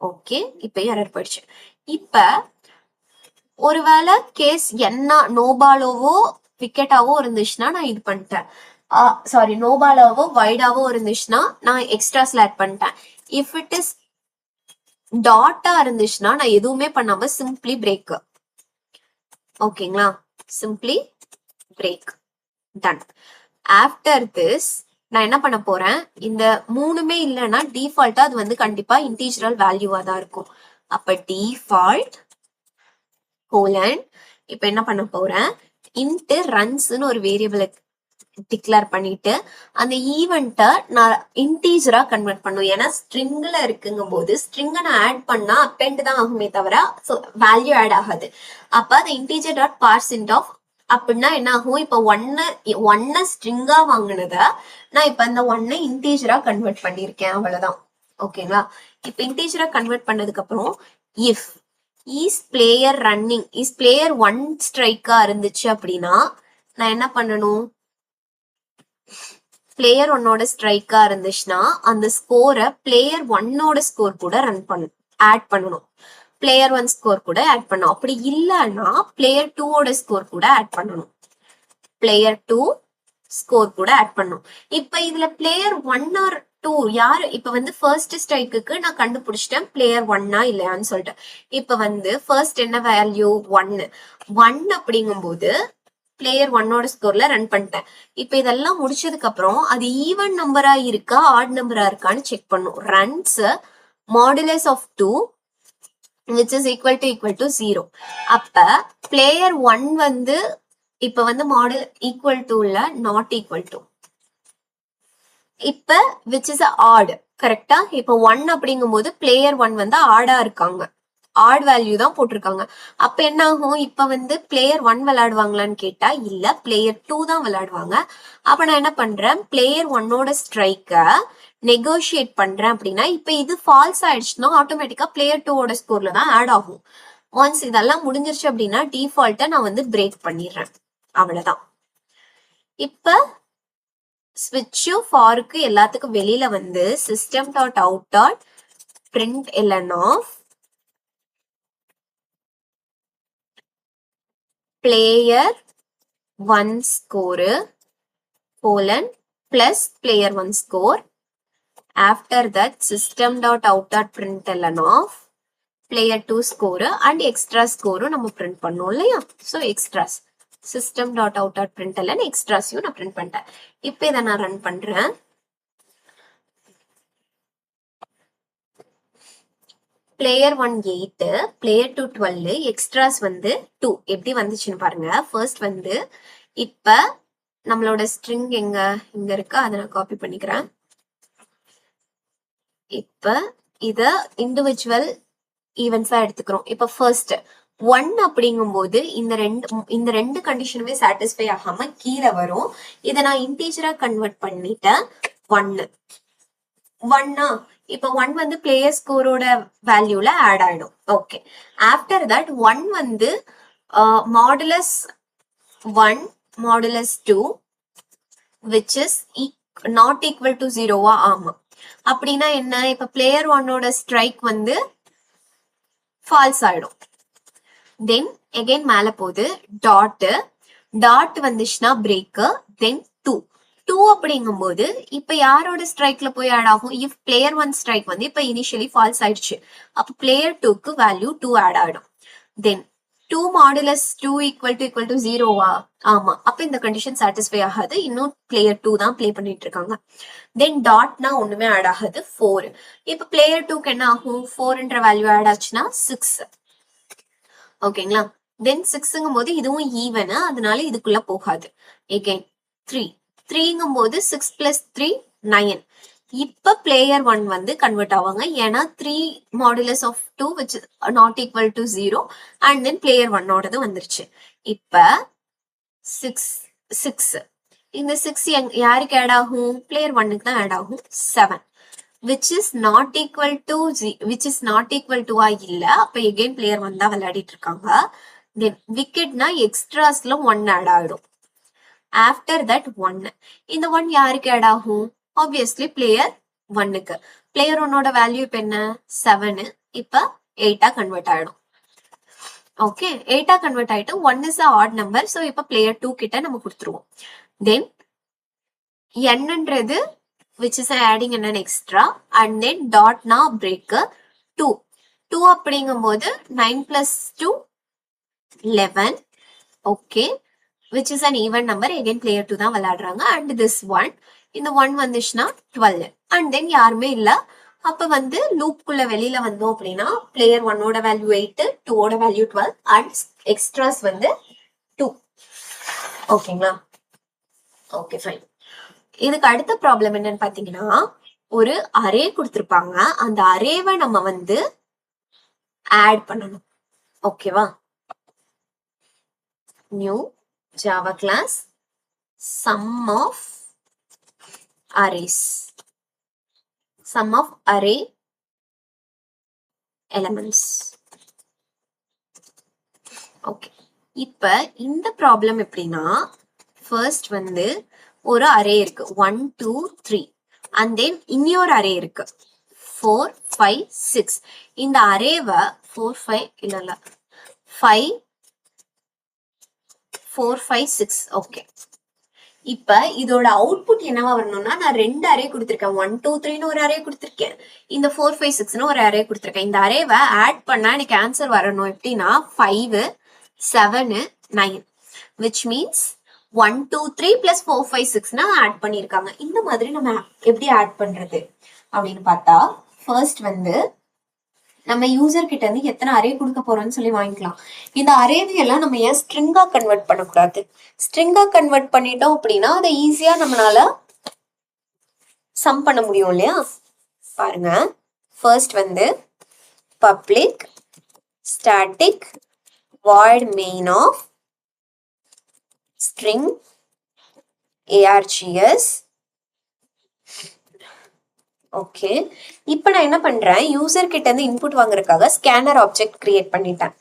ஓகே, இப்ப எரர் போயிடுச்சு. இப்ப ஒருவேளை கேஸ் என்ன நோபாலோவோ விக்கெட்டாவோ இருந்துச்சுன்னா நான் இது பண்ணிட்டேன். சாரி, நோபாலாவோ வைடாவோ இருந்துச்சுன்னா நான் எக்ஸ்ட்ராஸ்ல ஆட் பண்ணிட்டேன். இஃப் இட் இஸ் டாட்டா இருந்துச்சுன்னா நான் எதுவுமே பண்ணாம சிம்பிளி பிரேக். ஓகேங்களா, simply break, done. After this நான் என்ன பண்ண போறேன், இந்த மூணுமே இல்லைன்னா டிஃபால்ட்டா அது வந்து கண்டிப்பா இன்டீஜரல் வேல்யூவா தான் இருக்கும். அப்ப டிஃபால்ட் கோலன், இப்ப என்ன பண்ண போறேன், இன்ட் ரன்ஸ்னு ஒரு வேரியபிளை டிக்ளேர் பண்ணிட்டு அந்த ஈவெண்ட்டை நான் இன்டீஜரா கன்வெர்ட் பண்ணும். ஏன்னா ஸ்ட்ரிங்ல இருக்குங்கும் போது ஸ்ட்ரிங்கை நான் ஆட் பண்ணா அப்பெண்ட் தான் ஆகுமே தவிர வேல்யூ ஆட் ஆகாது. அப்ப அந்த இன்டீஜர் டாட் பார்சின்ட் ஆஃப் அப்படின்னா என்ன ஆகும், இப்ப ஒன்ன ஸ்ட்ரிங்கா வாங்கினத நான் இப்ப இந்த ஒன்னை இன்டீஜரா கன்வெர்ட் பண்ணிருக்கேன், அவ்வளவுதான். ஓகேங்களா, இப்ப இன்டீஜரா கன்வெர்ட் பண்ணதுக்கு அப்புறம் if is player running, is player 1 ஸ்ட்ரைக்கா இருந்துச்சு அப்படின்னா நான் என்ன பண்ணணும், பிளேயர் 1ஓட ஸ்ட்ரைக்கா இருந்துச்சுன்னா அந்த ஸ்கோரை பிளேயர் 1ஓட ஸ்கோர் கூட ஆட் பண்ணணும். பிளேயர் 1 ஸ்கோர் கூட ஆட் பண்ணணும். அப்படி இல்லைன்னா பிளேயர் 2ஓட ஸ்கோர் கூட ஆட் பண்ணணும். பிளேயர் 2 ஸ்கோர் கூட ஆட் பண்ணணும். இப்ப இதுல பிளேயர் 1 ஆர் 2 யாரு, இப்ப வந்து ஃபர்ஸ்ட் ஸ்ட்ரைக்குக்கு நான் கண்டுபிடிச்சிட்டேன் பிளேயர் 1ஆ இல்லையான்னு சொல்லிட்டு. இப்ப வந்து ஃபர்ஸ்ட் என்ன வேல்யூ 1 அப்படிங்கும் போது பிளேயர் 1ஓட ஸ்கோர்ல ரன் பண்ணிட்டேன். இப்ப இதெல்லாம் முடிச்சதுக்கு அப்புறம் அது ஈவன் நம்பரா இருக்கா ஆட் நம்பரா இருக்கான்னு செக் பண்ணும். Runs modulus of 2 which is equal to 0. அப்ப பிளேயர் 1 வந்து இப்ப வந்து மாடல் ஈக்குவல் டு இல்ல நாட் ஈக்குவல் டு, இப்ப which is odd, கரெக்டா. இப்ப 1 அப்படிங்கும் போது பிளேயர் 1 வந்து ஆடா இருக்காங்க, ஆட் வேல்யூ தான் போட்டிருக்காங்க. அப்ப என்ன ஆகும், இப்ப வந்து பிளேயர் 1 விளையாடுவாங்களான்னு கேட்டா இல்ல, பிளேயர் 2 தான் விளையாடுவாங்க. அப்ப நான் என்ன பண்றேன், பிளேயர் 1ஓட ஸ்ட்ரைக்க நெகோஷியேட் பண்றேன். அப்படின்னா இப்ப இது ஃபால்ஸ் ஆயிடுச்சுன்னா ஆட்டோமேட்டிக்கா பிளேயர் 2ஓட ஸ்கோர்ல தான் ஆட் ஆகும். ஒன்ஸ் இதெல்லாம் முடிஞ்சிருச்சு அப்படின்னா டிஃபால்ட்டா நான் வந்து பிரேக் பண்ணிடுறேன், அவ்வளவுதான். இப்ப ஸ்விட்ச் ஃபாருக்கு எல்லாத்துக்கும் வெளியில வந்து system dot out dot print LN of player 1 score colon plus player 1 score. After that system dot out dot print LN of player 2 score and extra ஸ்கோரும் நம்ம பிரிண்ட் பண்ணோம் இல்லையா. So extras system dot out dot print LN எக்ஸ்ட்ராஸையும் நான் பிரிண்ட் பண்ணிட்டேன். இப்போ இதை நான் ரன் பண்றேன். பிளேயர் 1 8, பிளேயர் 2 12, எக்ஸ்ட்ராஸ் வந்து 2. எப்படி வந்துச்சுன்னு பாருங்க. ஃபர்ஸ்ட் வந்து இப்ப நம்மளோட ஸ்ட்ரிங் எங்க இங்க இருக்கு, அதை நான் காப்பி பண்ணிக்கிறேன். இப்ப இத இண்டிவிஜுவல் ஈவென்ட்ஸா எடுத்துக்கிறோம். இப்ப ஃபர்ஸ்ட் 1 அப்படிங்கும் போது இந்த ரெண்டு கண்டிஷனுமே சாட்டிஸ்ஃபை ஆகாம கீழே வரும். இதை நான் இன்டீஜரா கன்வெர்ட் பண்ணிட்டேன் 1. 1 இப்ப 1 வந்து பிளேயர் ஸ்கோரோட வேல்யூல ஆட் ஆயிடும். ஓகே, ஆஃப்டர் தட் 1 வந்து modulus 1 modulus 2 which is not equal to 0வா. ஆமா, அப்படின்னா என்ன, இப்ப பிளேயர் 1ஓட ஸ்ட்ரைக் வந்து ஃபால்ஸ் ஆயிடும். தென் அகைன் மேல போகுது டாட் வந்துச்சுன்னா பிரேக், தென் 2 அப்படிங்கும் போது இப்ப யாரோட ஸ்ட்ரைக்ல போய் ஆட் ஆகும், இஃப் பிளேயர் 1 ஸ்ட்ரைக் வந்து இப்ப இனிஷியலி ஃபால்ஸ் ஆயிடுச்சு, அப்ப பிளேயர் 2க்கு வேல்யூ 2 ஆட் ஆயிடும். தென் 2 மாடுலஸ் 2 ஈக்குவல் டு 0வா? ஆமா. அப்ப இந்த கண்டிஷன் சாட்டிஸ்ஃபை ஆகாது. இன்னும் பிளேயர் 2 தான் ப்ளே பண்ணிட்டு இருக்காங்க. தென் டாட்னா ஒண்ணுமே ஆட் ஆகாது 4. இப்ப பிளேயர் 2க்கு என்ன ஆகும்? 4ன்ற வேல்யூ ஆட் ஆச்சுன்னா 6. ஓகேங்களா? தென் 6ங்கும் போது இதுவும் ஈவன், அதனால இதுக்குள்ள போகாது. எகைன் 3. 3ங்கும் போது 6 + 3 9. இப்ப பிளேயர் 1 வந்து கன்வெர்ட் ஆவாங்க. ஏன்னா 3 modulus of 2 which is not equal to 0 and then player 1 ஓடது வந்துருச்சு. இப்ப 6 இந்த 6 யாருக்கு ஆட் ஆகும்? பிளேயர் 1க்கு தான் ஆட் ஆகும். 7 which is not equal to ஆ இல்ல. அப்ப எகைன் பிளேயர் 1 தான் விளையாடிட்டு இருக்காங்க. தென் விக்கெட்னா எக்ஸ்ட்ராஸ்ல 1 ஆட் ஆயிடும். After that 1. இந்த 1 யாருக்கு ஆட் ஆகும்? ஆப்வியஸ்லி பிளேயர் 1க்கு. பிளேயர் 1ஓட வேல்யூ இப்ப என்ன? 7. இப்ப 8ஆ கன்வெர்ட் ஆயிடும். ஓகே, 8ஆ கன்வெர்ட் ஆயிட்டு 1 is a odd number. So இப்ப பிளேயர் 2 கிட்ட நம்ம கொடுத்துருவோம். தென் nன்றது which is adding an extra and then dot na break 2 அப்படிங்கும் போது 9 + 2 11. Okay, which is an even number. Again player 2 தான் விளையாடுறாங்க. and this 1, இந்த 1 வந்துச்சுன்னா 12. and then யாருமே இல்ல. அப்ப வந்து லூப்குள்ள வெளியில வந்தோம் அப்படின்னா பிளேயர் 1ஓட வேல்யூ 8, 2ஓட வேல்யூ 12 and எக்ஸ்ட்ராஸ் வந்து 2. ஓகேங்களா? Okay fine. இதுக்கு அடுத்த ப்ராப்ளம் என்னன்னு பாத்தீங்கன்னா, ஒரு அரே கொடுத்திருப்பாங்க. அந்த அரேவை நம்ம வந்து ஆட் பண்ணணும். ஓகேவா? New Java class sum of arrays, sum of array elements. Okay, இப்ப இந்த ப்ராப்ளம் எப்படின்னா, ஃபர்ஸ்ட் வந்து ஒரு அரே இருக்கு 1 2 3 and then இன்னொரு அரே இருக்கு 4 5 6. இந்த அரேவை 4 5 இல்ல 5 4 5 6. ஓகே, இப்ப இதோட அவுட்புட் என்னவா வரணும்னா, நான் 2 அரே கொடுத்திருக்கேன். 1 2 3ன்னு ஒரு அரே கொடுத்திருக்கேன். இந்த 4 5 6ன்னு ஒரு அரே கொடுத்திருக்கேன். இந்த அரேவை ஆட் பண்ணா எனக்கு ஆன்சர் வரணும். எப்படின்னா 5 7 9 which means 1 2 3 plus 4 5 6ன்னு ஆட் பண்ணிருக்காங்க. இந்த மாதிரி நம்ம எப்படி ஆட் பண்றது அப்படின்னு பார்த்தா, ஃபர்ஸ்ட் வந்து நம்ம யூசர் கிட்ட இருந்து எத்தனை அரே கொடுக்க போறோம்னு சொல்லி வாங்கிக்கலாம். இந்த அரேவை எல்லாம் நம்ம ஏன் ஸ்ட்ரிங்கா கன்வெர்ட் பண்ணக்கூடாது? ஸ்ட்ரிங்கா கன்வெர்ட் பண்ணிட்டோம் அப்படின்னா அதை ஈஸியா நம்மளால சம் பண்ண முடியும் இல்லையா? பாருங்க, ஃபர்ஸ்ட் வந்து public static void main of string args. Okay, இப்போ நான் என்ன பண்றேன், யூசர் கிட்ட இருந்து இன்புட் வாங்குறதுக்காக ஸ்கேனர் ஆப்ஜெக்ட் கிரியேட் பண்ணிட்டேன்.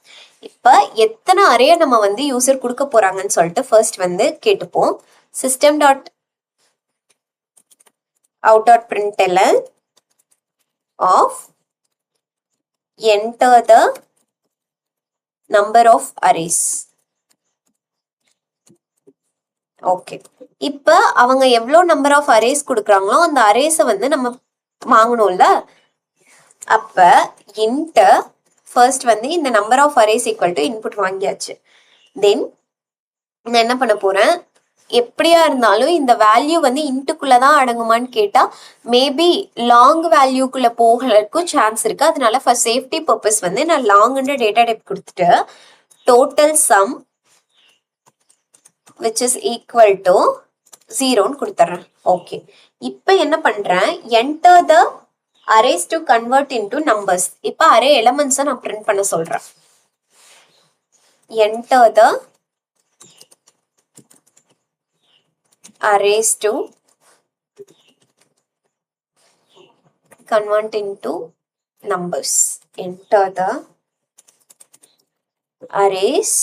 இப்போ எத்தனை அரே நம்ம வந்து யூசர் கொடுக்க போறாங்கன்னு சொல்லிட்டு ஃபர்ஸ்ட் வந்து கேட்டுப்போம். system dot out dot println of enter the number of arrays. Okay, இப்போ அவங்க எவ்வளோ நம்பர் ஆஃப் அரேஸ் கொடுக்குறாங்களோ அந்த அரேஸை வந்து நம்ம வாங்கணும்ல. அப்ப இன்ட் ஃபர்ஸ்ட் வந்து இந்த number of arrays equal to input வாங்கியாச்சு. தென் நான் என்ன பண்ண போறேன், எப்படியா இருந்தாலும் இந்த வேல்யூ வந்து இன்ட்டுக்குள்ளதான் அடங்குமான்னு கேட்டா மேபி லாங் வேல்யூக்குள்ள போகிறதுக்கும் சான்ஸ் இருக்கு. அதனால ஃபார் சேஃப்டி பர்பஸ் வந்து நான் லாங்ன்ற டேட்டா டைப் கொடுத்துட்டு total some which is equal to 0ன்னு கொடுத்துறேன். ஓகே, இப்போ என்ன பண்றேன், enter the arrays to convert into numbers. இப்போ அரே எலிமெண்ட்ஸ் நான் பிரிண்ட் பண்ண சொல்றேன். enter the arrays to convert into numbers. enter the arrays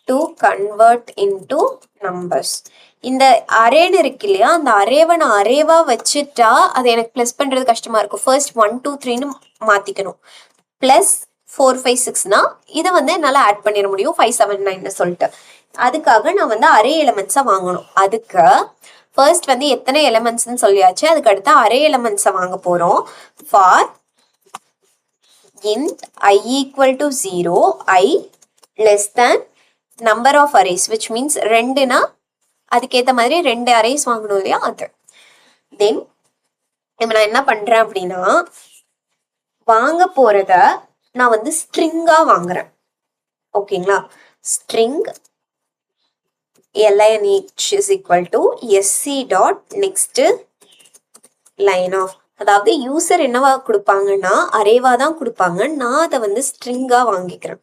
to convert into numbers. இந்த அரேன்னு இருக்கு இல்லையா, அந்த அரேவை நான் அரேவா வச்சுட்டா அது எனக்கு பிளஸ் பண்றது கஷ்டமா இருக்கும். ஃபர்ஸ்ட் 1 2 3ன்னு மாத்திக்கணும். பிளஸ் 4 5 6னா இதை வந்து என்னால ஆட் பண்ணிட முடியும் 5 7 9ன்னு சொல்லிட்டு. அதுக்காக நான் வந்து அரே எலிமெண்ட்ஸை வாங்கணும். அதுக்கு ஃபர்ஸ்ட் வந்து எத்தனை எலிமெண்ட்ஸ்ன்னு சொல்லியாச்சு. அதுக்கு அடுத்து அரே எலிமெண்ட்ஸை வாங்க போறோம். For int i equal to 0 i less than number of arrays, which means ரெண்டுனா அதுக்கேற்ற மாதிரி 2 அரேஸ் வாங்கணும் இல்லையா அது. தென் இப்போ நான் என்ன பண்றேன் அப்படின்னா வாங்க போறத நான் வந்து ஸ்ட்ரிங்கா வாங்குறேன். ஓகேங்களா, string lnh is equal to sc dot next line of, அதாவது யூசர் என்னவா கொடுப்பாங்கன்னா அரேவா தான் கொடுப்பாங்க, நான் அதை வந்து ஸ்ட்ரிங்கா வாங்கிக்கிறேன்.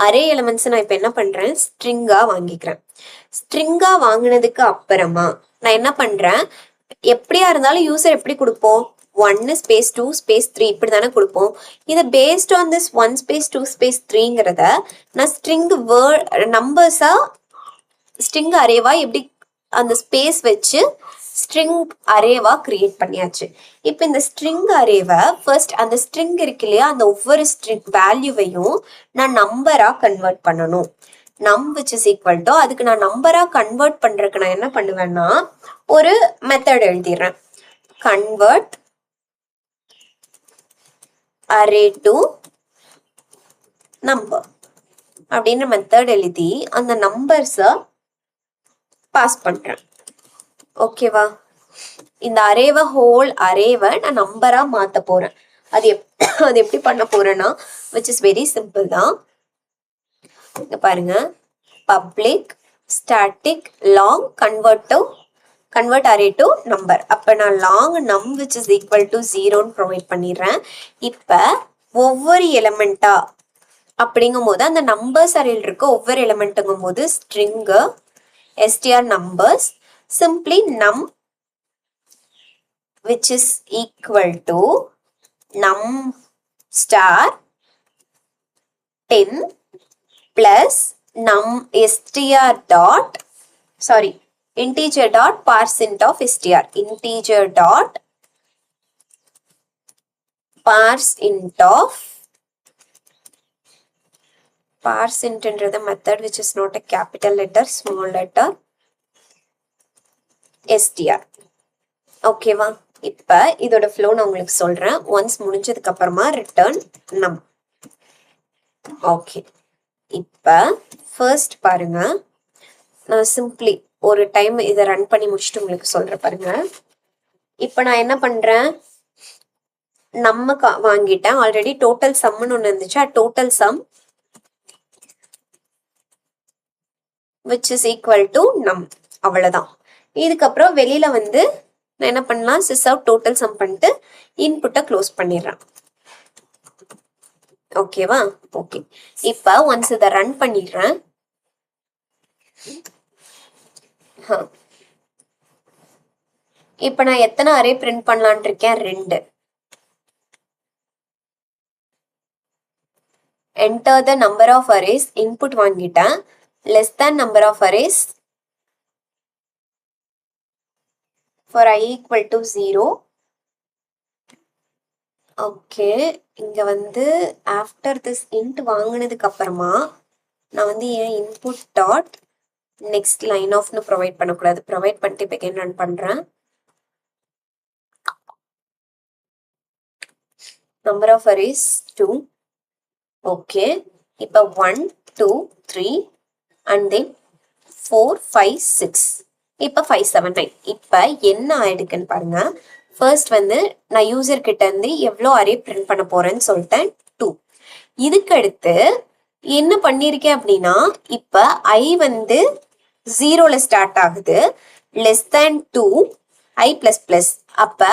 அரே எலிமெண்ட்ஸ் நான் இப்போ என்ன பண்றேன், ஸ்ட்ரிங்கா வாங்கிக்கிறேன். ஸ்ட்ரிங்கா வாங்கினதுக்கு அப்புறமா நான் என்ன பண்றேன், எப்படியா இருந்தாலும் யூசர் எப்படி கொடுப்போம், 1 space 2 space 3 இப்படி தானே கொடுப்போம். இதை based on this 1 space 2 space 3ங்கிறத நான் ஸ்ட்ரிங் நம்பர்ஸா ஸ்ட்ரிங் அரேவா எப்படி அந்த ஸ்பேஸ் வச்சு ஸ்ட்ரிங் அரேவா கிரியேட் பண்ணியாச்சு. இப்போ இந்த ஸ்ட்ரிங் அரேவை ஃபர்ஸ்ட் அந்த ஸ்ட்ரிங் இருக்கு இல்லையா, அந்த ஒவ்வொரு ஸ்ட்ரிங் வேல்யூவையும் நான் நம்பரா கன்வெர்ட் பண்ணணும். நம் விச் இஸ் ஈக்குவல் டு, அதுக்கு நான் நம்பரா கன்வெர்ட் பண்றதுக்கு நான் என்ன பண்ணுவேன்னா ஒரு மெத்தட் எழுதிடுறேன். கன்வெர்ட் அரே டு நம்பர் அப்படின்ற மெத்தட் எழுதி அந்த நம்பர்ஸை பாஸ் பண்றேன். ஓகேவா, இந்த அரேவை ஹோல் அரேவை நான் நம்பரா மாத்த போறேன். அது எப்படி பண்ண போறேன்னா விச் இஸ் வெரி சிம்பிள் தான். இங்க பாருங்க, public static long convert array to number. அப்ப நான் long num which is equal to 0ன்னு ப்ரொவைட் பண்ணிடுறேன். இப்ப ஒவ்வொரு எலிமெண்டா அப்படிங்கும் போது அந்த நம்பர்ஸ் அரேல இருக்க ஒவ்வொரு எலிமெண்ட்டுங்கும் போது string str numbers, simply num which is equal to num star 10 plus num str dot integer dot parseInt of str, integer dot parseInt of parseInt என்றது method which is not a capital letter, small letter, str. ஓகேவா, இப்ப இதோட ஃப்ளோ நான் உங்களுக்கு சொல்றேன். ஒன்ஸ் முடிஞ்சதுக்கு அப்புறமா ரிட்டர்ன் நம். ஓகே, இப்ப ஃபர்ஸ்ட் பாருங்க, நான் சிம்பிளி ஒரு டைம் இதை ரன் பண்ணி முடிச்சுட்டு உங்களுக்கு சொல்றேன் பாருங்க. இப்ப நான் என்ன பண்றேன், நம்ம வாங்கிட்டேன் ஆல்ரெடி. டோட்டல் சம்னு ஒன்று இருந்துச்சு, total some which is equal to num, அவ்வளவுதான். இதுக்கப்புறம் வெளியில வந்து நான் என்ன பண்ணலாம், சிஸ் அவுட் டோட்டல் சம் பண்ணிட்டு இன்புட்டை க்ளோஸ் பண்ணிடுறேன். ஓகேவா, ஓகே. இப்ப ஒன்ஸ் இதை ரன் பண்ணிடுறேன். இப்ப நான் எத்தனை அரே பிரிண்ட் பண்ணலான் இருக்கேன், 2. enter the number of arrays, input வாங்கிட்டேன். less than number of arrays for I equal to 0. Okay, இங்க வந்து after this int வாங்கினதுக்கு அப்புறமா நான் வந்து ஏன் input dot next line of னு ப்ரொவைட் பண்ணக்கூடாது, ப்ரொவைட் பண்ணிட்டு இப்போ again ரன் பண்றேன். number of arrays 2. ஓகே, இப்போ 1 2 3 and then 4 5 6, இப்போ 5 7 9. இப்போ என்ன ஆயிடுக்குன்னு பாருங்க. ஃபர்ஸ்ட் வந்து நான் யூசர் கிட்ட இருந்து எவ்வளோ அரே பிரிண்ட் பண்ண போறேன்னு சொல்லிட்டேன், 2. இதுக்கு அடுத்து என்ன பண்ணிருக்கேன் அப்படின்னா, இப்ப I வந்து 0ல ஸ்டார்ட் ஆகுது, less than 2 I plus plus. அப்ப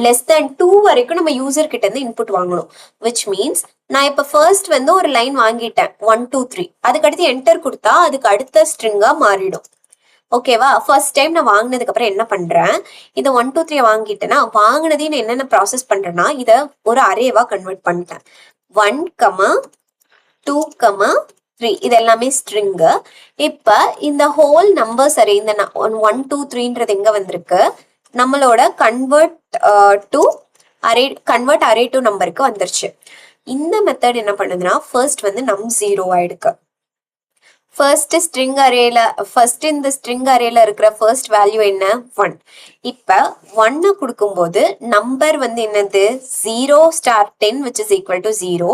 லெஸ் தேன் 2 வரைக்கும் நம்ம யூசர் கிட்ட இருந்து இன்புட் வாங்கணும். விச் மீன்ஸ் நான் இப்ப ஃபர்ஸ்ட் வந்து ஒரு லைன் வாங்கிட்டேன் 1 2 3, அதுக்கடுத்து என்டர் கொடுத்தா அதுக்கு அடுத்த ஸ்ட்ரிங்கா மாறிடும். ஓகேவா, ஃபர்ஸ்ட் டைம் நான் வாங்கினதுக்கு அப்புறம் என்ன பண்றேன், இதை 1 2 3 வாங்கிட்டேன்னா வாங்கினதையும் நான் என்னென்ன ப்ராசஸ் பண்றேன்னா இதை ஒரு அரேவா கன்வெர்ட் பண்ணிட்டேன். 1 2 3 இது எல்லாமே ஸ்ட்ரிங்கு. இப்ப இந்த ஹோல் நம்பர்ஸ் அரே, இந்த 1 2 3ன்றது எங்க வந்திருக்கு, நம்மளோட கன்வெர்ட் அரே டு நம்பருக்கு வந்துருச்சு. இந்த மெத்தட் என்ன பண்ணுதுன்னா ஃபர்ஸ்ட் வந்து நம் 0 ஆயிடுக்கு. ஃபர்ஸ்ட் இந்த ஸ்ட்ரிங் அரேல இருக்கிற ஃபர்ஸ்ட் வேல்யூ என்ன, 1. இப்ப 1 கொடுக்கும்போது நம்பர் வந்து என்னது 0 * 10 which is equal to 0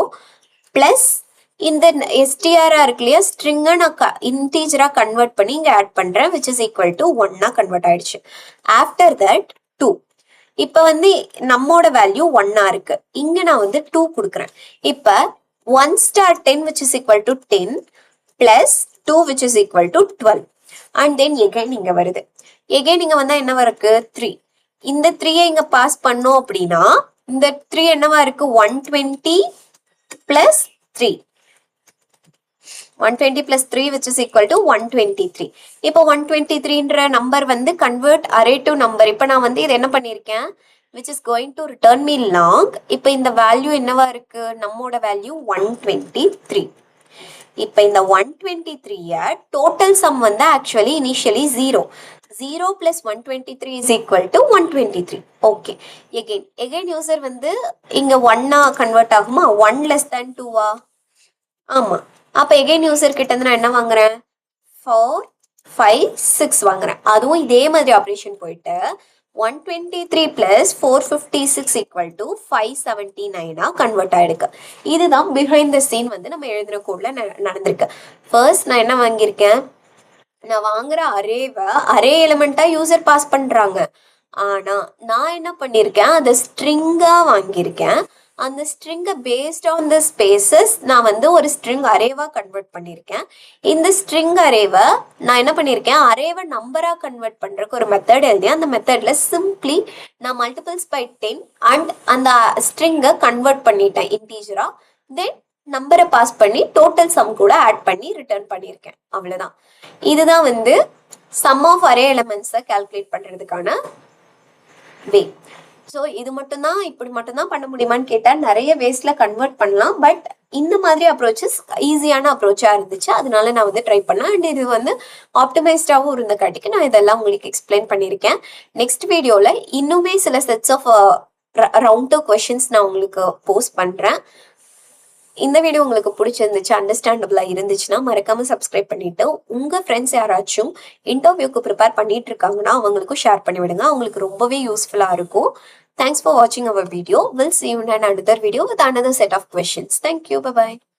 plus இந்த எஸ்டிஆரா இருக்கு இல்லையா, ஸ்ட்ரிங்கை நான் இன்டீஜரா கன்வெர்ட் பண்ணி இங்க ஆட் பண்றேன், which is equal to 1 convert ஆயிடுச்சு. After that 2. இப்ப வந்து நம்மோட வேல்யூ 1 இருக்கு, இங்க நான் வந்து 2 கொடுக்குறேன். இப்ப 1 star 10 which is equal to 10 plus 2 which is equal to 12 and then again இங்க வருது. again இங்க வந்தா என்ன இருக்கு 3. இந்த 3 இங்க பாஸ் பண்ணோம் அப்படின்னா இந்த 3 என்னவா இருக்கு 120 plus 3. 120 plus 3 which is equal to 123. இப்போ 123ன்ற நம்பர் வந்து கன்வெர்ட் அரே டு நம்பர். இப்போ நான் வந்து இது என்ன பண்ணியிருக்கேன், which is going to return me long. இப்போ இந்த வேல்யூ என்னவா இருக்கு, நம்மோட வேல்யூ 123. இப்போ இந்த 123 டோட்டல் சம் வந்து actually initially 0. 0 plus 123 is equal to 123. Okay, again user வந்து இங்க 1 கன்வெர்ட் ஆகுமா, 1 less than 2 ஆமா. அப்ப எகைன் யூசர் கிட்ட இருந்து நான் என்ன வாங்குறேன் 4 5 6 வாங்குறேன். அதுவும் இதே மாதிரி ஆப்ரேஷன் போயிட்டு 123 plus 456 equal to 579 கன்வெர்ட் ஆயிருக்கு. இதுதான் பிஹைண்ட் த சீன் வந்து நம்ம எழுதுற கோட்ல நடந்திருக்கு. ஃபர்ஸ்ட் நான் என்ன வாங்கியிருக்கேன், நான் வாங்குற அரே எலிமெண்டா யூசர் பாஸ் பண்றாங்க. ஆனா நான் என்ன பண்ணிருக்கேன், அதை ஸ்ட்ரிங்கா வாங்கியிருக்கேன். அந்த ஸ்ட்ரிங்கை பேஸ்ட் ஆன் த ஸ்பேசஸ் நான் வந்து ஒரு ஸ்ட்ரிங் அரேவா கன்வெர்ட் பண்ணியிருக்கேன். இந்த ஸ்ட்ரிங் அரேவை நான் என்ன பண்ணியிருக்கேன், அரேவை நம்பரா கன்வெர்ட் பண்றதுக்கு ஒரு மெத்தட் எழுதி அந்த மெத்தட்ல சிம்பிளி நான் மல்டிபிள்ஸ் பை 10 அண்ட் அந்த ஸ்ட்ரிங்கை கன்வெர்ட் பண்ணிட்டேன் இன்டீஜரா. தென் நம்பரை பாஸ் பண்ணி டோட்டல் சம் கூட ஆட் பண்ணி ரிட்டர்ன் பண்ணியிருக்கேன். அவ்வளவுதான். இதுதான் வந்து சம் ஆஃப் அரே எலிமெண்ட்ஸை கால்குலேட் பண்றதுக்கான வே. ஸோ இது மட்டும்தான், இப்படி மட்டும்தான் பண்ண முடியுமான்னு கேட்டால் நிறைய வேஸ்ல கன்வெர்ட் பண்ணலாம். பட் இந்த மாதிரி அப்ரோச்சஸ் ஈஸியான அப்ரோச்சா இருந்துச்சு, அதனால நான் வந்து ட்ரை பண்ணேன். அண்ட் இது வந்து ஆப்டிமைஸ்டாகவும் இருந்த காட்டிக்கு நான் இதெல்லாம் உங்களுக்கு எக்ஸ்பிளைன் பண்ணியிருக்கேன். நெக்ஸ்ட் வீடியோல இன்னுமே சில செட்ஸ் ஆஃப் ரவுண்ட் 2 கொஸ்டின்ஸ் நான் உங்களுக்கு போஸ்ட் பண்றேன். இந்த வீடியோ உங்களுக்கு பிடிச்சிருந்துச்சு, அண்டர்ஸ்டாண்டபிளா இருந்துச்சுன்னா மறக்காம சப்ஸ்கிரைப் பண்ணிட்டு உங்க ஃப்ரெண்ட்ஸ் யாராச்சும் இன்டர்வியூக்கு ப்ரிப்பேர் பண்ணிட்டு இருக்காங்கன்னா அவங்களுக்கும் ஷேர் பண்ணி விடுங்க, அவங்களுக்கு ரொம்பவே யூஸ்ஃபுல்லா இருக்கும். Thanks for watching our video. We'll see you in another video with another set of questions. Thank you. Bye bye.